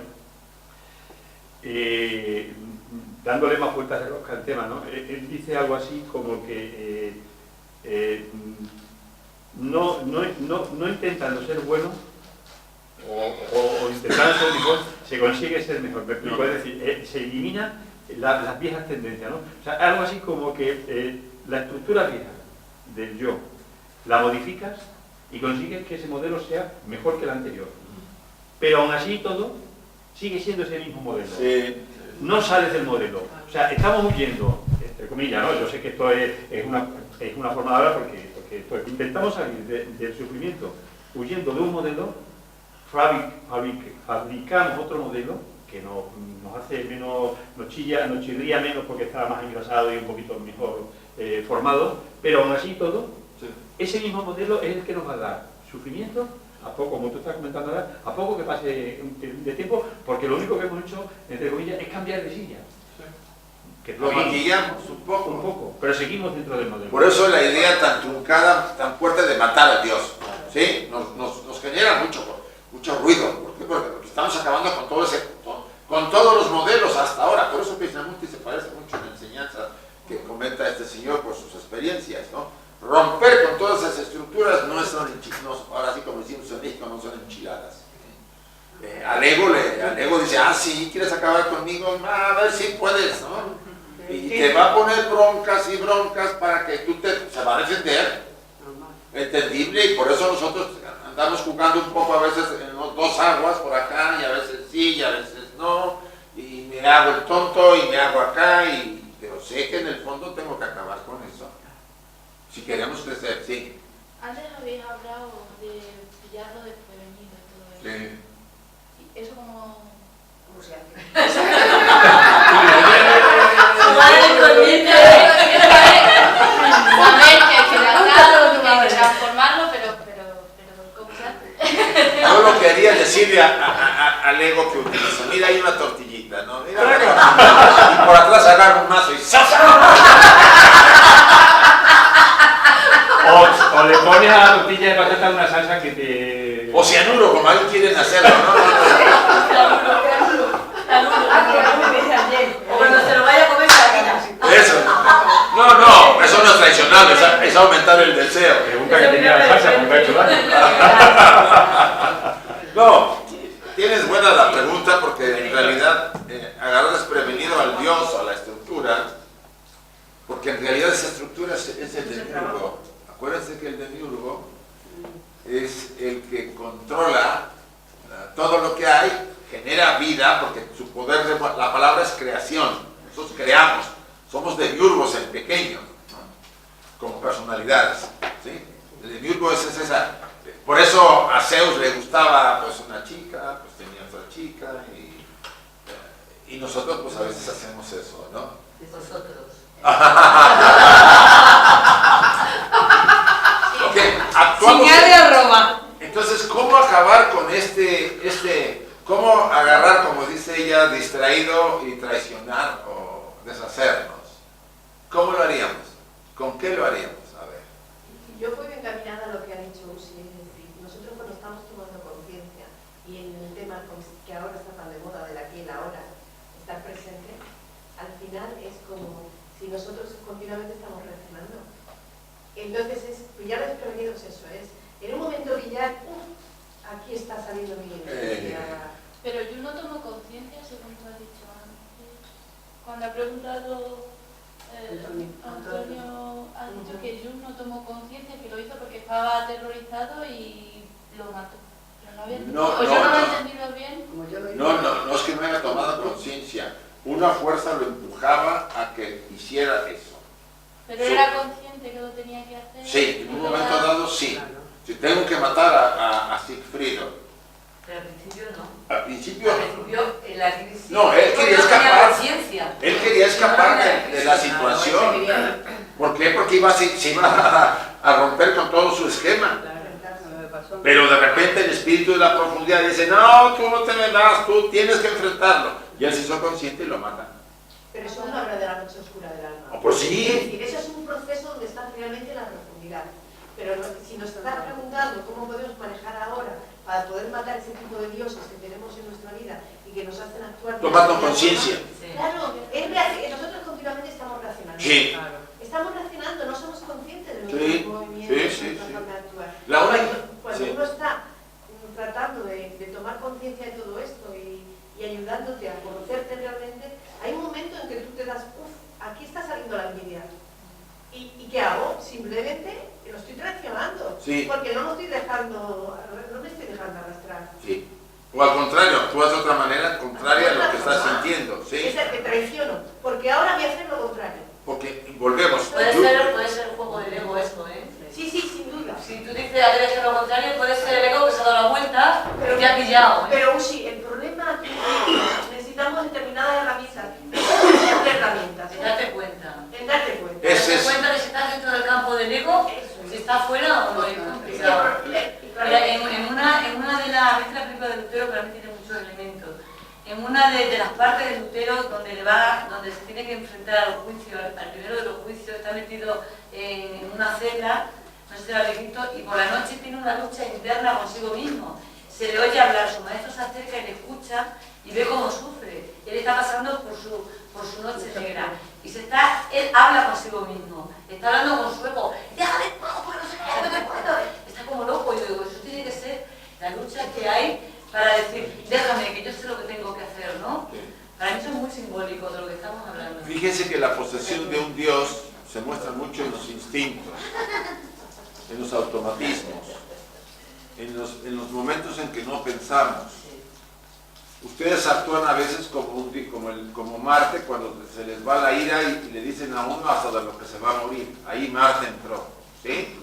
dándole más vueltas de rosca al tema, ¿no? Él dice algo así como que no intentando ser bueno o intentando ser mejor, se consigue ser mejor. Me explico, es decir, se elimina las viejas tendencias, ¿no? O sea, algo así como que la estructura vieja del yo la modificas y consigues que ese modelo sea mejor que el anterior. Pero aún así todo sigue siendo ese mismo modelo. Sí. No sales del modelo. O sea, estamos huyendo, entre comillas, ¿no? Yo sé que esto es una forma de hablar porque intentamos salir del sufrimiento huyendo de un modelo, fabricamos otro modelo que nos hace menos, nos chirría menos porque está más engrasado y un poquito mejor formado, pero aún así todo, sí, ese mismo modelo es el que nos va a dar sufrimiento, a poco, como tú estás comentando ahora, a poco que pase de tiempo, porque lo único que hemos hecho, entre comillas, es cambiar de silla. Que lo maquillamos un poco, pero seguimos dentro del modelo. Por eso la idea tan truncada, tan fuerte de matar a Dios, ¿sí? Nos genera mucho ruido. ¿Por qué? Porque estamos acabando con todos los modelos hasta ahora. Por eso Krishnamurti se parece mucho a la enseñanza que comenta este señor por sus experiencias, ¿no? Romper con todas esas estructuras no son ahora sí como decimos en México, no son enchiladas. Al ego dice, sí, ¿quieres acabar conmigo? A ver si puedes, ¿no? Y te va a poner broncas y broncas para que se va a defender. Entendible, y por eso nosotros andamos jugando un poco a veces en dos aguas por acá, y a veces sí, y a veces no, y me hago el tonto y me hago acá, pero sé que en el fondo tengo que acabar con eso. Si queremos crecer, sí. Antes habéis hablado de pillarlo desprevenido y todo eso. Sí. ¿Y eso cómo se hace? Saber que transformarlo, pero ¿cómo se hace? Yo lo que haría es decirle al ego que utilizo, mira, hay una tortillita, ¿no? Mira, y por atrás agarro un mazo y o le pones a la tortilla de patata una salsa que te... O cianuro, como ahí quieren hacerlo, ¿no? O cuando se lo vaya a comer salinas. Eso. No, eso no es traicionar, es aumentar el deseo. Pregunta que tenía la salsa porque me ha hecho daño. No, tienes buena la pregunta porque en realidad agarrar desprevenido al Dios o a la estructura, porque en realidad esa estructura es el demiurgo. Acuérdense que el demiurgo es el que controla todo lo que hay, genera vida, porque su poder, la palabra es creación. Nosotros creamos, somos demiurgos en pequeño, ¿no? Como personalidades, ¿sí? El demiurgo es esa. Por eso a Zeus le gustaba pues una chica, pues tenía otra chica, y nosotros pues a veces hacemos eso, ¿no? Vosotros. Okay, actuamos. Entonces, ¿cómo acabar con cómo agarrar, como dice ella, distraído y traicionar o deshacernos? ¿Cómo lo haríamos? ¿Con qué lo haríamos? A ver. Yo voy encaminada a lo que ha dicho dicho Usi, es decir, nosotros cuando estamos tomando conciencia y en el tema que ahora está tan de moda del aquí y el ahora, estar presente, al final es como si nosotros continuamente estamos reaccionando. Entonces, pillar desprevenidos, eso es. En un momento pillar, aquí está saliendo mi energía. Pero yo no tomo conciencia, según tú has dicho antes. Cuando ha preguntado Antonio, ha dicho que yo no tomó conciencia, que lo hizo porque estaba aterrorizado y lo mató. Pero no había entendido, o yo no lo he entendido bien. No es que no haya tomado conciencia. Una fuerza lo empujaba a que hiciera eso. Pero era consciente que lo tenía que hacer. Sí, en un momento dado sí. Si tengo que matar a Sigfrido. Pero al principio no. Al principio en la crisis. no, él quería escapar. Él quería escapar No, de la situación. ¿Por qué? Porque se iba a romper con todo su esquema. Pero de repente el espíritu de la profundidad dice, no, tú no te me das, tú tienes que enfrentarlo. Y él se hizo consciente y lo mata. Pero eso no habla de la noche oscura del alma. Oh, pues sí. Es decir, eso es un proceso donde estás realmente en la profundidad. Pero si nos estás preguntando cómo podemos manejar ahora para poder matar ese tipo de dioses que tenemos en nuestra vida y que nos hacen actuar... Tomando conciencia. Claro, nosotros continuamente estamos reaccionando. Sí. Estamos reaccionando, no somos conscientes de Sí, nuestros movimientos, sí, de nuestra forma de actuar. Cuando sí. uno está tratando de tomar conciencia de todo esto y ayudándote a conocerte realmente, hay un momento en que tú te das, aquí está saliendo la envidia. ¿Y qué hago? Simplemente lo estoy traicionando. Sí. Porque no me estoy dejando arrastrar. Sí. O al contrario, actúas de otra manera contraria a lo que estás sintiendo. ¿Sí? Es el que traiciono, porque ahora voy a hacer lo contrario. Porque, volvemos. Puede ser un juego del ego esto, ¿eh? Sí, sin duda. Si tú dices que debe ser lo contrario, puede ser el ego que se ha dado la vuelta y te ha pillado. Pero sí, el problema aquí es que necesitamos determinadas herramientas. Necesitamos herramientas. En darte cuenta. En darte cuenta. Darte cuenta de si estás dentro del campo del ego, si estás fuera o no. Es complicado. Mira, en una de las... ¿Viste la película de Lutero? Que también tiene muchos elementos. En una de las partes de Lutero donde se tiene que enfrentar a los juicios, al primero de los juicios, está metido en una celda, no sé si lo habéis visto, y por la noche tiene una lucha interna consigo mismo. Se le oye hablar, su maestro se acerca y le escucha y ve cómo sufre. Él está pasando por su noche negra. Y él habla consigo mismo, está hablando con su ego. ¡Déjame en paz, porque no sé qué, no me puedo! Está como loco. Y yo digo, eso tiene que ser la lucha que hay para decir, déjame, que yo sé lo que tengo que hacer, ¿no? Sí. Para mí eso es muy simbólico de lo que estamos hablando. Fíjense que la posesión de un Dios se muestra mucho en los instintos, en los automatismos, en los momentos en que no pensamos. Ustedes actúan a veces como Marte cuando se les va la ira y le dicen a uno hasta de lo que se va a morir. Ahí Marte entró, ¿sí?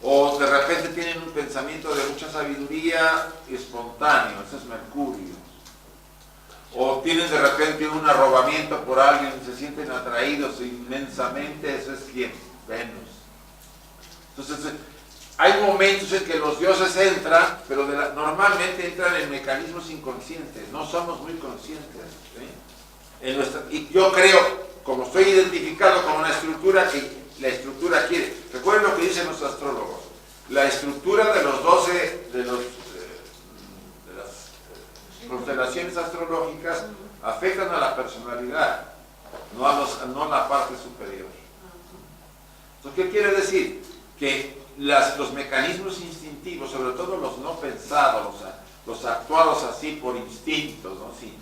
O de repente tienen un pensamiento de mucha sabiduría espontáneo, ese es Mercurio. O tienen de repente un arrobamiento por alguien y se sienten atraídos inmensamente, eso es ¿quién? Venus. Entonces, hay momentos en que los dioses entran, pero normalmente entran en mecanismos inconscientes, no somos muy conscientes. ¿Sí? Y yo creo, como estoy identificado con una estructura que la estructura quiere. Recuerden lo que dicen los astrólogos. La estructura de los 12, de las constelaciones astrológicas afectan a la personalidad, no a la parte superior. Entonces, ¿qué quiere decir? Que los mecanismos instintivos, sobre todo los no pensados, los actuados así por instintos, ¿no? Sí,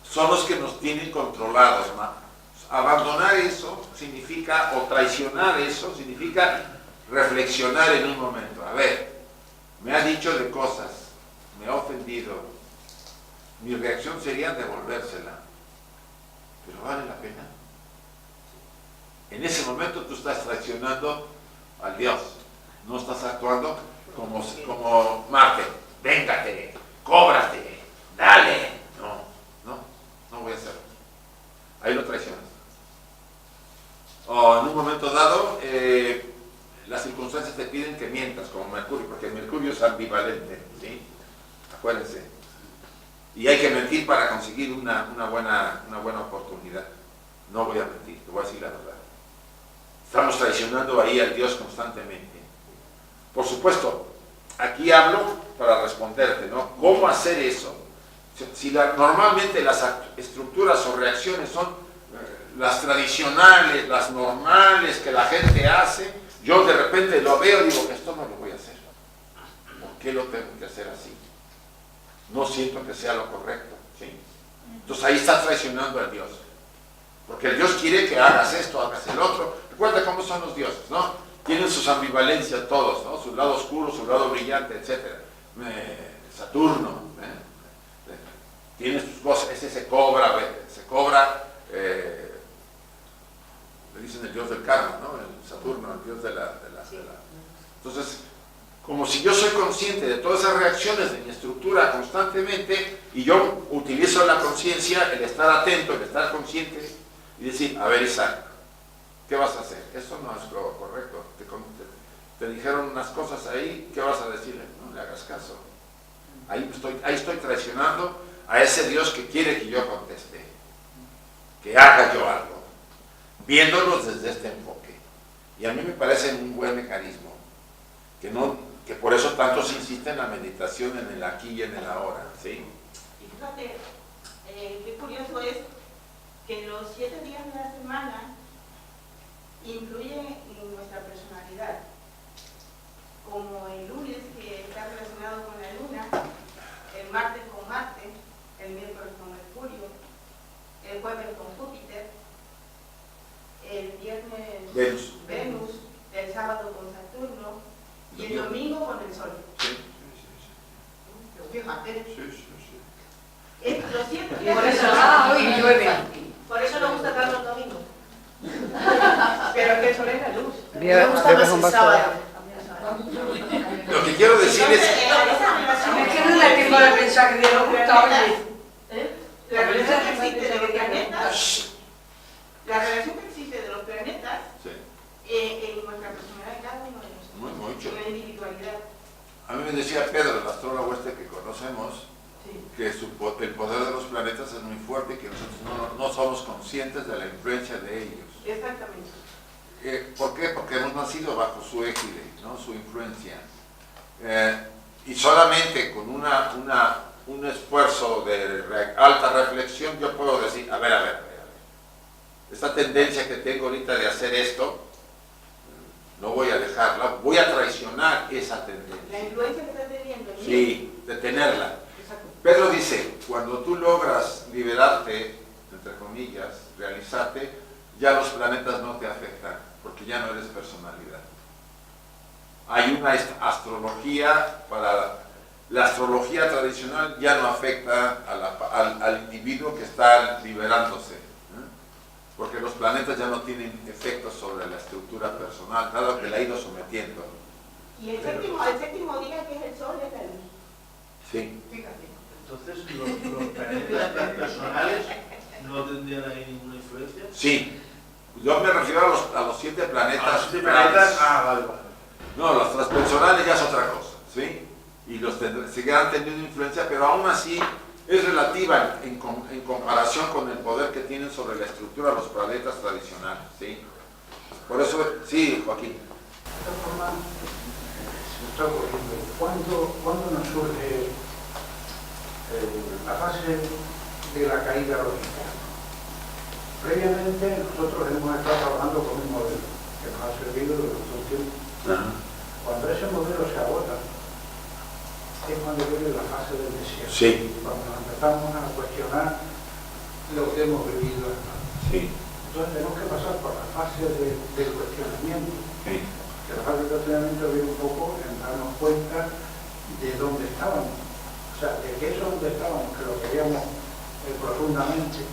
son los que nos tienen controlados, ¿no? Abandonar eso significa, o traicionar eso, significa reflexionar en un momento. A ver, me ha dicho de cosas, me ha ofendido, mi reacción sería devolvérsela. Pero ¿vale la pena? En ese momento tú estás traicionando al Dios, no estás actuando como Marte. Véngate, cóbrate, dale. No voy a hacerlo. Ahí lo traicionas. O en un momento dado, las circunstancias te piden que mientas, como Mercurio, porque Mercurio es ambivalente, ¿sí? Acuérdense. Y hay que mentir para conseguir una buena oportunidad. No voy a mentir, te voy a decir la verdad. Estamos traicionando ahí al Dios constantemente. Por supuesto, aquí hablo para responderte, ¿no? ¿Cómo hacer eso? Si normalmente las estructuras o reacciones son las tradicionales, las normales que la gente hace, yo de repente lo veo y digo, esto no lo voy a hacer. ¿Por qué lo tengo que hacer así? No siento que sea lo correcto, ¿sí? Entonces ahí estás traicionando al Dios. Porque el Dios quiere que hagas esto, hagas el otro. Recuerda cómo son los dioses, ¿no? Tienen sus ambivalencias todos, ¿no? Su lado oscuro, su lado brillante, etc. Saturno, tiene sus cosas, ese se cobra, le dicen el dios del karma, ¿no? El Saturno, el dios de la. Entonces, como si yo soy consciente de todas esas reacciones de mi estructura constantemente, y yo utilizo la conciencia, el estar atento, el estar consciente, y decir, a ver, Isaac, ¿qué vas a hacer? Eso no es lo correcto. Te dijeron unas cosas ahí, ¿qué vas a decirle? No le hagas caso. Ahí estoy traicionando a ese Dios que quiere que yo conteste, que haga yo algo, viéndolos desde este enfoque. Y a mí me parece un buen mecanismo, que por eso tanto se insiste en la meditación en el aquí y en el ahora, ¿sí? Y fíjate, qué curioso es que los 7 días de la semana influyen en nuestra personalidad. Como el lunes, que está relacionado con la luna, el martes con Marte, el miércoles con Mercurio, el jueves con Júpiter, el viernes Venus, el sábado con Saturno y el domingo con el Sol. Sí. Fíjate. Sí. Los 7 Y días por de eso, la semana. hoy llueve. Por eso no gusta tanto el domingo. Pero que el sol es la luz. Me gusta más el sábado. Lo que quiero decir es... Es que no da tiempo de pensar que Dios nos gusta, oye. La relación que existe de los planetas, la relación que existe de los planetas en nuestra personalidad, cada uno de nosotros, Mucho. en la individualidad. A mí me decía Pedro, el astrólogo que conocemos, que el poder de los planetas es muy fuerte y que nosotros no somos conscientes de la influencia de ellos. Exactamente. ¿Por qué? Porque hemos nacido bajo su égide, ¿no? Su influencia. Y solamente con un esfuerzo de alta reflexión yo puedo decir, a ver, esta tendencia que tengo ahorita de hacer esto, no voy a dejarla, voy a traicionar esa tendencia. La influencia que está teniendo. Sí, detenerla. Exacto. Pedro dice, cuando tú logras liberarte, entre comillas, realizarte, ya los planetas no te afectan, porque ya no eres personalidad. Hay una astrología, la astrología tradicional ya no afecta al individuo que está liberándose, porque los planetas ya no tienen efectos sobre la estructura personal, dado que la ha ido sometiendo. Y el séptimo día, que es el sol, es la luz. Sí. Fíjate. Entonces, los planetas personales no tendrían ahí ninguna influencia. Sí. Yo me refiero a los 7 planetas. Los 7 planetas, vale. No, los transpersonales ya es otra cosa, ¿sí? Y los seguirán teniendo influencia, pero aún así es relativa en comparación con el poder que tienen sobre la estructura de los planetas tradicionales, ¿sí? Por eso, sí, Joaquín. De esta forma, se está ocurriendo, ¿cuándo nos surge la fase de la caída lógica? Previamente nosotros hemos estado trabajando con un modelo que nos ha servido durante un tiempo. Cuando ese modelo se agota, es cuando viene la fase del desierto. Sí. Cuando nos empezamos a cuestionar lo que hemos vivido hasta ahora. Sí. Entonces tenemos que pasar por la fase del cuestionamiento. Sí. Que la fase del cuestionamiento viene un poco en darnos cuenta de dónde estábamos. O sea, de que eso donde estábamos, que lo queríamos profundamente,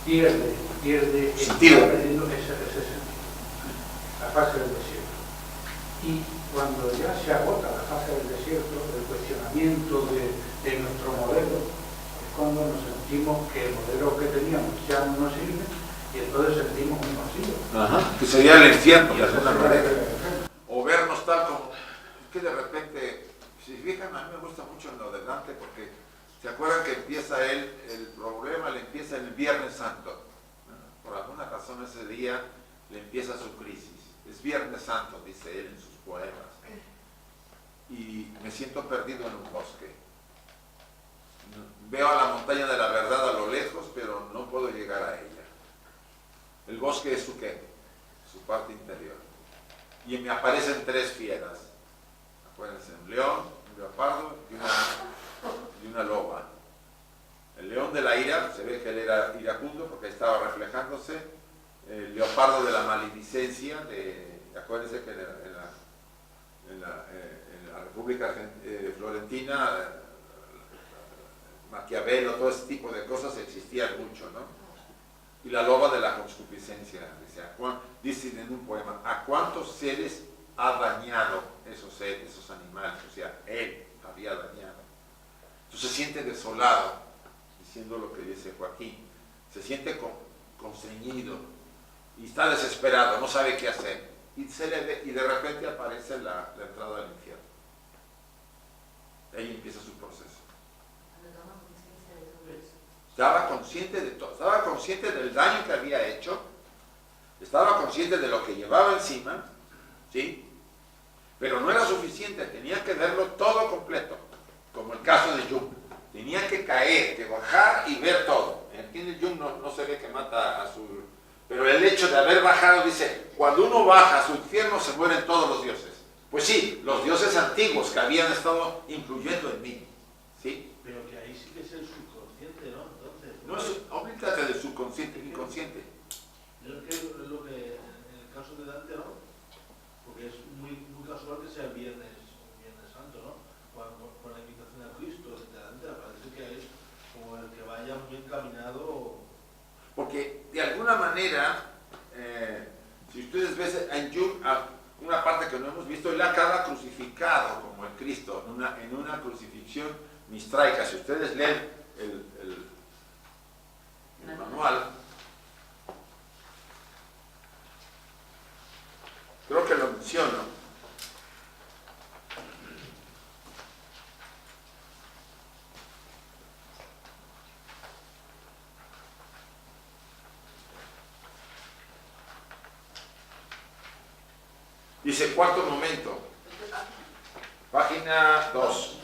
pierde sentido. Perdiendo ese sentido. La fase del desierto. Y cuando ya se agota la fase del desierto, el cuestionamiento de nuestro modelo, es cuando nos sentimos que el modelo que teníamos ya no nos sirve y entonces sentimos un vacío. Que sería el infierno, de alguna manera. O vernos tal como... Es que de repente, si se fijan, a mí me gusta mucho en lo de Dante porque se acuerdan que empieza el problema le empieza el Viernes Santo. Por alguna razón ese día le empieza su crisis. Es Viernes Santo, dice él en sus poemas. me siento perdido en un bosque. Veo a la montaña de la verdad a lo lejos, pero no puedo llegar a ella. El bosque es su qué, su parte interior. Y me aparecen 3 fieras. Acuérdense, un león, un leopardo y una loba. El león de la ira, se ve que él era iracundo porque estaba reflejándose. El leopardo de la maledicencia, acuérdense que en la República Florentina, Maquiavelo, todo ese tipo de cosas existían mucho, ¿no? Y la loba de la concupiscencia, dice en un poema, ¿a cuántos seres ha dañado esos animales? O sea, él había dañado. Entonces se siente desolado, diciendo lo que dice Joaquín, se siente constreñido y está desesperado, no sabe qué hacer. Y de repente aparece la entrada al infierno. Ahí empieza su proceso. Estaba consciente de todo, estaba consciente del daño que había hecho, estaba consciente de lo que llevaba encima, ¿sí? Pero no era suficiente, tenía que verlo todo completo, como el caso de Jung. Tenía que caer, que bajar y ver todo. Aquí en el Jung no se ve que mata a su... Pero el hecho de haber bajado, dice, cuando uno baja a su infierno se mueren todos los dioses. Pues sí, los dioses antiguos que habían estado influyendo en mí, ¿sí? Pero que ahí sí que es el subconsciente, ¿no? Entonces, no es, olvídate del subconsciente, inconsciente. Es lo que en el caso de Dante, ¿no? Porque es muy casual que sea Viernes Santo, ¿no? Con la invitación a Cristo, de Dante, parece que es como el que vaya muy encaminado. Porque de alguna manera, si ustedes ven en Jung, una parte que no hemos visto, él acaba crucificado como el Cristo, en una crucifixión mistraica. Si ustedes leen el manual, creo que lo menciono. Dice, cuarto momento, página 2.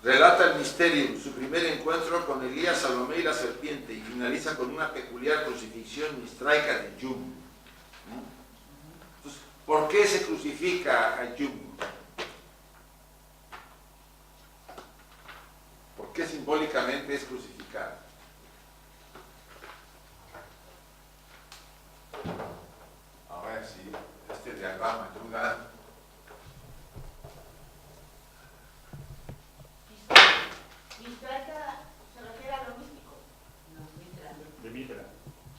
Relata el misterio, su primer encuentro con Elías, Salomé y la serpiente, y finaliza con una peculiar crucifixión mistraica de Jung. Entonces, ¿por qué se crucifica a Jung? ¿Por qué simbólicamente es crucificado? A ver si este diagrama ayuda. Mistraica se refiere a lo místico. No, Mitra. De Mitra.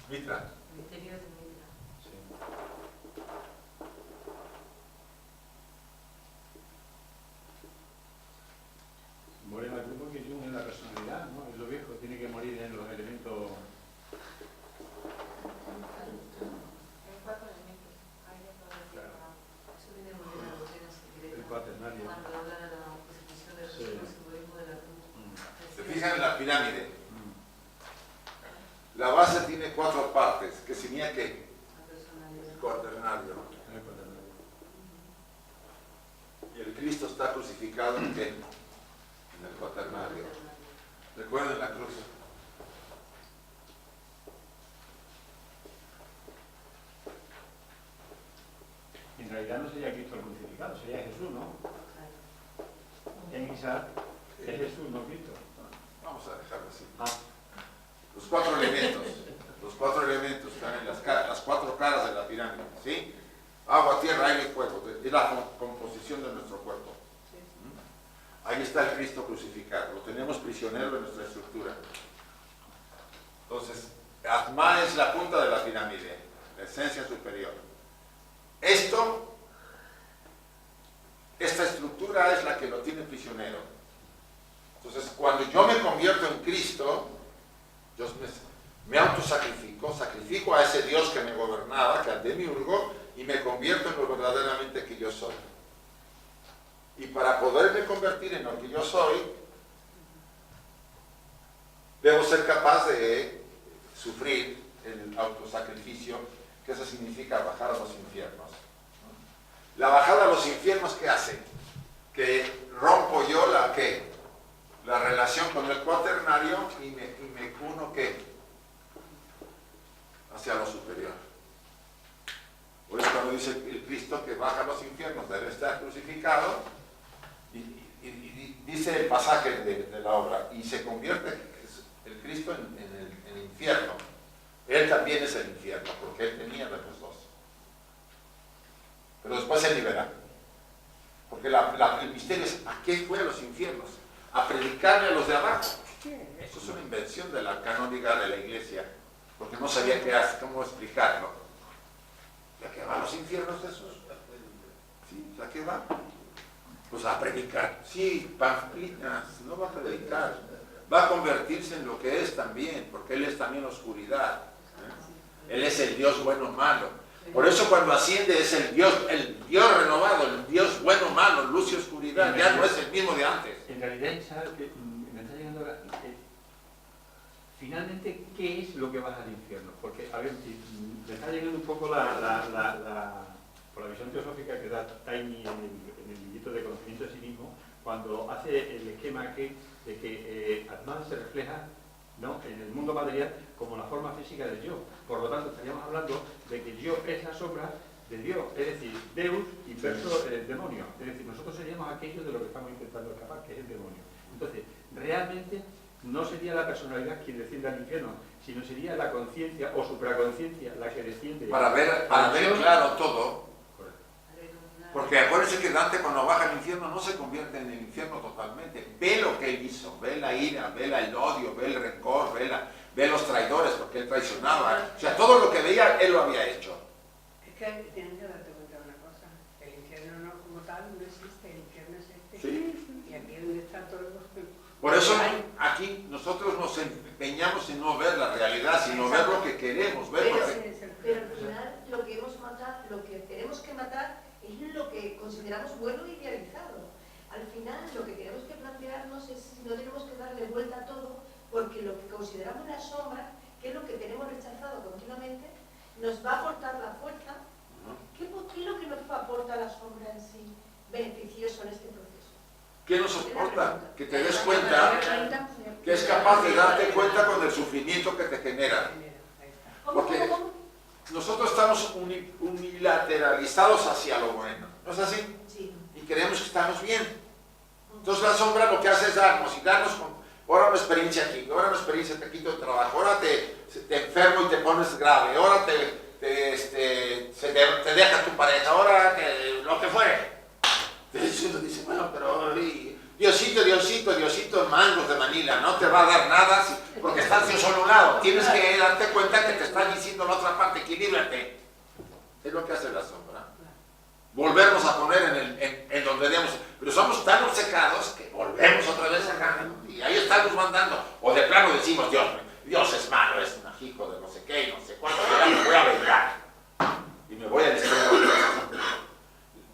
Mitra. Misterio de Mitra. Sí. Muere en la cruz porque Jung es la personalidad, ¿no? Es lo viejo, tiene que morir en los elementos. En 4 elementos. Claro. Eso viene muy bien a la doctrina secreta. El cuaternario. Cuando habla de la crucifixión de Jesús, el simbolismo de la cruz. Se fijan en la pirámide. La base tiene 4 partes, que sería ¿qué? La personalidad. El cuaternario. El cuaternario. Y el Cristo está crucificado ¿en qué? En el cuaternario. Recuerden la cruz. En realidad no sería Cristo el crucificado, sería Jesús, ¿no? En misa es Jesús, no Cristo. Vamos a dejarlo así. Ah. Los 4 elementos están en las 4 caras de la pirámide, ¿sí? Agua, tierra, aire y fuego. Es la composición de nuestro cuerpo. Ahí está el Cristo crucificado. Lo tenemos prisionero de nuestra estructura. Entonces, Atma es la punta de la pirámide, la esencia superior. Esta estructura es la que lo tiene prisionero. Entonces, cuando yo me convierto en Cristo, yo me autosacrifico, sacrifico a ese Dios que me gobernaba, que al demiurgo, y me convierto en lo verdaderamente que yo soy. Y para poderme convertir en lo que yo soy, debo ser capaz de sufrir el autosacrificio, que eso significa bajar a los infiernos. La bajada a los infiernos, ¿qué hace? Que rompo yo la relación con el cuaternario y me uno hacia lo superior. Por eso cuando dice el Cristo que baja a los infiernos debe estar crucificado, y dice el pasaje de la obra, y se convierte el Cristo en el infierno. Él también es el infierno, porque él tenía los dos. Pero después se libera. Porque el misterio es, ¿a qué fue a los infiernos? A predicarle a los de abajo. Eso es una invención de la canónica de la iglesia, porque no sabía cómo explicarlo. ¿A qué va a los infiernos Jesús? ¿Sí? ¿A qué va? Pues a predicar. Sí, pamplinas, no va a predicar. Va a convertirse en lo que es también, porque Él es también oscuridad. Él es el Dios bueno o malo. Por eso cuando asciende es el Dios renovado, el Dios bueno o malo, luz y oscuridad, ya no es el mismo de antes. En realidad, ¿sabes qué? Me está llegando finalmente, ¿qué es lo que baja al infierno? Porque, a ver, me está llegando un poco por la visión teosófica que da Taini en el librito de Conocimiento de sí mismo, cuando hace el esquema de que Atman se refleja, ¿no?, en el mundo material como la forma física del yo. Por lo tanto, estaríamos hablando de que yo es la sombra de Dios, es decir, Deus inverso el demonio. Es decir, nosotros seríamos aquello de lo que estamos intentando escapar, que es el demonio. Entonces, realmente no sería la personalidad quien desciende al infierno, sino sería la conciencia o supraconciencia la que desciende. Para ver claro todo. Porque acuérdense que Dante cuando baja al infierno no se convierte en el infierno totalmente. Ve lo que él hizo, ve la ira, ve el odio, ve el rencor, ve los traidores, porque él traicionaba. O sea, todo lo que veía, él lo había hecho. Es que tienes que darte cuenta de una cosa. El infierno no como tal no existe, el infierno es este. Sí. Y aquí es donde está todo el... Por eso aquí nosotros nos empeñamos en no ver la realidad, sino ver lo que queremos ver. Pero al final lo que hemos matado, lo que tenemos que matar es lo que consideramos bueno e idealizado. Al final lo que tenemos que plantearnos es si no tenemos que darle vuelta a todo, porque lo que consideramos la sombra, que es lo que tenemos rechazado continuamente, nos va a aportar la fuerza. ¿Qué es lo que nos aporta la sombra en sí beneficioso en este proceso? ¿Qué nos aporta? Que te des cuenta, que es capaz de darte cuenta con el sufrimiento que te genera. Porque nosotros estamos unilateralizados hacia lo bueno, ¿no es así? Sí. Y creemos que estamos bien. Entonces la sombra lo que hace es darnos ahora una experiencia aquí, ahora una experiencia te quito el trabajo, ahora te enfermo y te pones grave, ahora te deja tu pareja, ahora lo que fuere. Entonces uno dice, bueno, pero Diosito, mangos de Manila, no te va a dar nada porque estás de un solo lado. Tienes que darte cuenta que te están diciendo la otra parte, equilíbrate. Es lo que hace la sombra. Volvernos a poner en donde debemos. Pero somos tan obcecados que volvemos otra vez acá. Y ahí estamos mandando. O de plano decimos, Dios es malo, es un hijo de no sé qué y no sé cuánto. Ya me voy a vengar. Y me voy a extremo.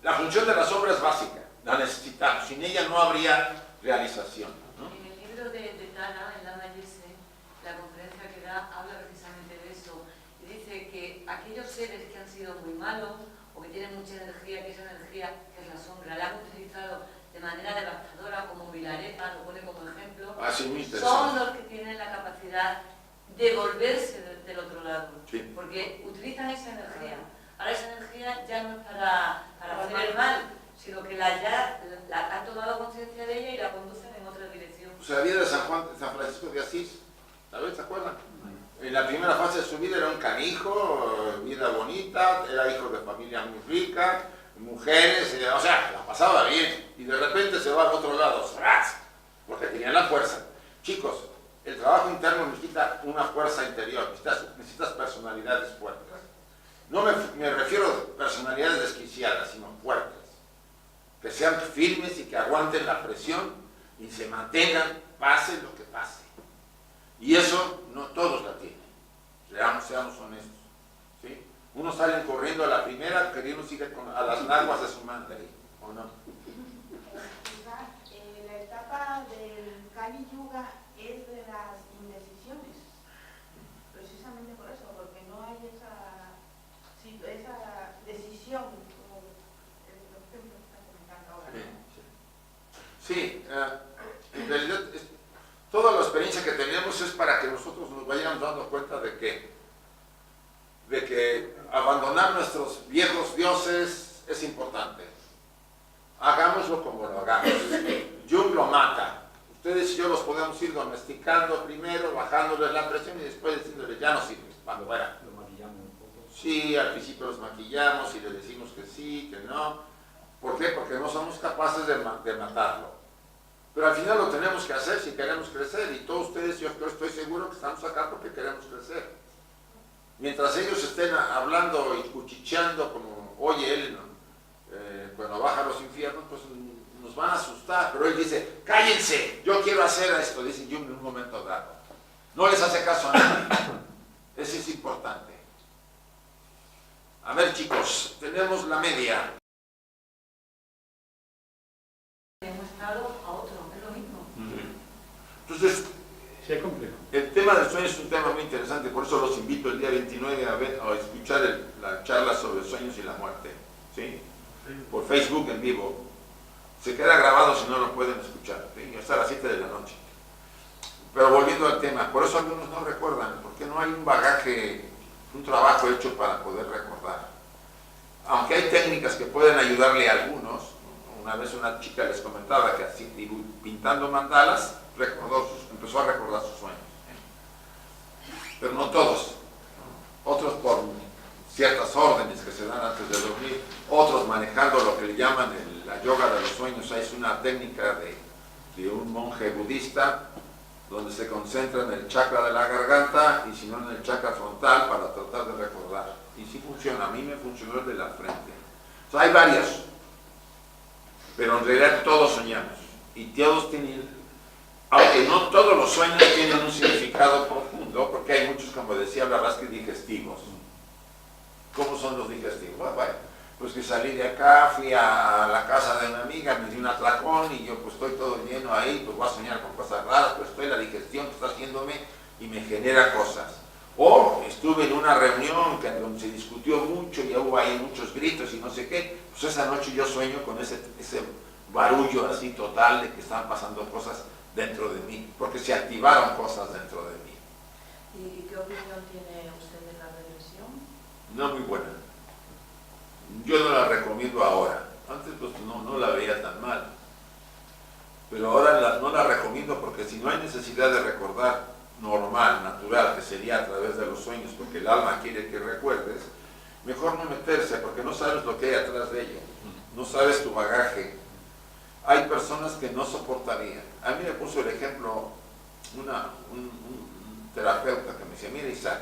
La función de la sombra es básica. La necesitamos. Sin ella no habría realización, ¿no? En el libro de Tana, en la Mayese, la conferencia que da habla precisamente de eso. Y dice que aquellos seres que han sido muy malos o que tienen mucha energía, que esa energía, que es la sombra, la han utilizado de manera devastadora, como Vilareta lo pone como ejemplo, son los que tienen la capacidad de volverse del otro lado. Sí. Porque utilizan esa energía. Ahora esa energía ya no es para hacer el mal, sino que la han tomado conciencia de ella y la conducen en otra dirección. O sea, la vida de San Francisco de Asís, ¿sabes? ¿Se acuerdan? En la primera fase de su vida era un canijo, vida bonita, era hijo de familia muy rica, mujeres, o sea, la pasaba bien. Y de repente se va al otro lado, porque tenía la fuerza. Chicos, el trabajo interno necesita una fuerza interior, necesitas personalidades fuertes. No me refiero a personalidades desquiciadas, sino fuertes. Que sean firmes y que aguanten la presión y se mantengan, pase lo que pase. Y eso no todos la tienen. Seamos honestos. ¿Sí? Unos salen corriendo a la primera, queriendo ir a las naguas de su madre, ¿o no? La etapa del Kali Yuga es de las indecisiones. Precisamente por eso, porque no hay esa decisión, como el Sí, en realidad toda la experiencia que tenemos es para que nosotros nos vayamos dando cuenta de que abandonar nuestros viejos dioses es importante. Hagámoslo como lo hagamos. Jung lo mata. Ustedes y yo los podemos ir domesticando primero, bajándoles la presión y después diciéndoles ya no sirves, cuando fuera. Lo maquillamos un poco. Sí, al principio los maquillamos y les decimos que sí, que no. ¿Por qué? Porque no somos capaces de matarlo. Pero al final lo tenemos que hacer si queremos crecer, y todos ustedes, yo estoy seguro que estamos acá porque queremos crecer. Mientras ellos estén hablando y cuchicheando como oye él cuando baja a los infiernos, pues nos van a asustar. Pero él dice, cállense, yo quiero hacer esto, dice Jung en un momento dado. No les hace caso a nadie. Eso es importante. A ver, chicos, tenemos la media. Demostrado a otro, es lo mismo. Entonces, sí, es complejo. El tema del sueño es un tema muy interesante, por eso los invito el día 29 a escuchar la charla sobre sueños y la muerte, ¿sí? Por Facebook en vivo. Se queda grabado si no lo pueden escuchar, ¿sí? Hasta las 7 de la noche. Pero volviendo al tema, por eso algunos no recuerdan, porque no hay un bagaje, un trabajo hecho para poder recordar. Aunque hay técnicas que pueden ayudarle a algunos. Una vez una chica les comentaba que así, pintando mandalas, empezó a recordar sus sueños. Pero no todos. Otros por ciertas órdenes que se dan antes de dormir, otros manejando lo que le llaman la yoga de los sueños. Es una técnica de un monje budista donde se concentra en el chakra de la garganta y si no en el chakra frontal para tratar de recordar. Y sí funciona, a mí me funcionó el de la frente. O sea, hay varios, pero en realidad todos soñamos y todos tienen, aunque no todos los sueños tienen un significado profundo, porque hay muchos, como decía Blavatsky, digestivos. ¿Cómo son los digestivos? Bueno, pues que salí de acá, fui a la casa de una amiga, me di un atracón y yo pues estoy todo lleno ahí, pues voy a soñar con cosas raras, pues estoy la digestión que está haciéndome y me genera cosas. O estuve en una reunión donde se discutió mucho y hubo ahí muchos gritos y no sé qué, pues esa noche yo sueño con ese barullo así total de que están pasando cosas dentro de mí, porque se activaron cosas dentro de mí. ¿Y qué opinión tiene usted de la regresión? No muy buena. Yo no la recomiendo ahora. Antes pues no la veía tan mal. Pero ahora no la recomiendo porque si no hay necesidad de recordar normal, natural, que sería a través de los sueños, porque el alma quiere que recuerdes, mejor no meterse porque no sabes lo que hay atrás de ello. No sabes tu bagaje. Hay personas que no soportarían. A mí me puso el ejemplo un terapeuta que me decía, mira Isaac,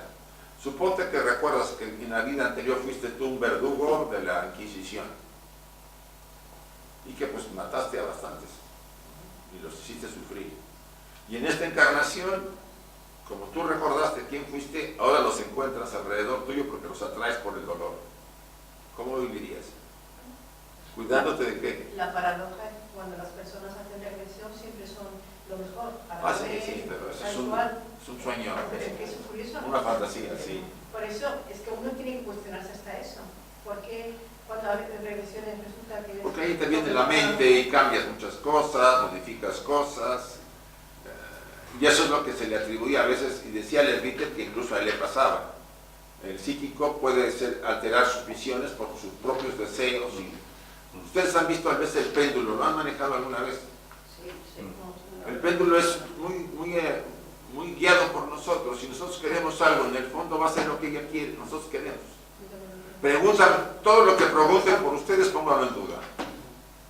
suponte que recuerdas que en la vida anterior fuiste tú un verdugo de la Inquisición y que pues mataste a bastantes y los hiciste sufrir. Y en esta encarnación, como tú recordaste quién fuiste, ahora los encuentras alrededor tuyo porque los atraes por el dolor. ¿Cómo vivirías? ¿Cuidándote de qué? La paradoja es que cuando las personas hacen regresión siempre son lo mejor. Para sí, pero eso es un sueño, es curioso, una fantasía, sí. Por eso es que uno tiene que cuestionarse hasta eso. Porque cuando hay regresiones resulta que... Porque ahí te viene la mente y cambias muchas cosas, modificas cosas. Y eso es lo que se le atribuía a veces, y decía Levitt que incluso a él le pasaba. El psíquico puede alterar sus visiones por sus propios deseos. Ustedes han visto a veces el péndulo, ¿lo han manejado alguna vez? Sí. El péndulo es muy guiado por nosotros. Si nosotros queremos algo, en el fondo va a ser lo que ella quiere, nosotros queremos. Preguntan, todo lo que pregunten por ustedes, pónganlo en duda.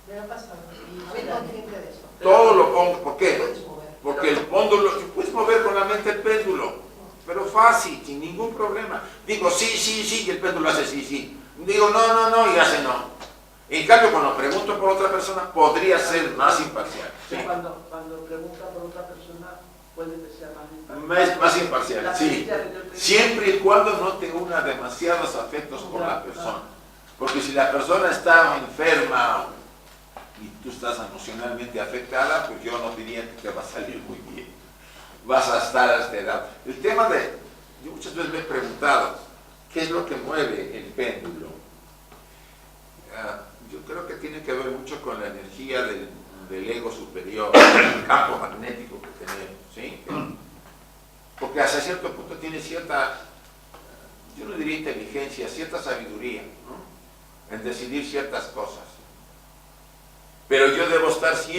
Me ha pasado, y soy consciente de eso. Todo lo pongo, ¿por qué? Porque el péndulo, puedes mover con la mente el péndulo, pero fácil, sin ningún problema. Digo sí, y el péndulo hace sí. Digo no, y hace no. En cambio, cuando pregunto por otra persona, podría ser más imparcial. Sí. Cuando pregunta por otra persona, puede ser más imparcial. Más imparcial, sí. Siempre y cuando no te una demasiados afectos por la persona. Porque si la persona está enferma y tú estás emocionalmente afectada, pues yo no diría que te va a salir muy bien. Vas a estar alterado. El tema yo muchas veces me he preguntado, ¿qué es lo que mueve el péndulo? Yo creo que tiene que ver mucho con la energía del ego superior, el campo magnético que tenemos, ¿sí? Porque hasta cierto punto tiene cierta, yo no diría inteligencia, cierta sabiduría, ¿no? En decidir ciertas cosas. Pero yo debo estar siempre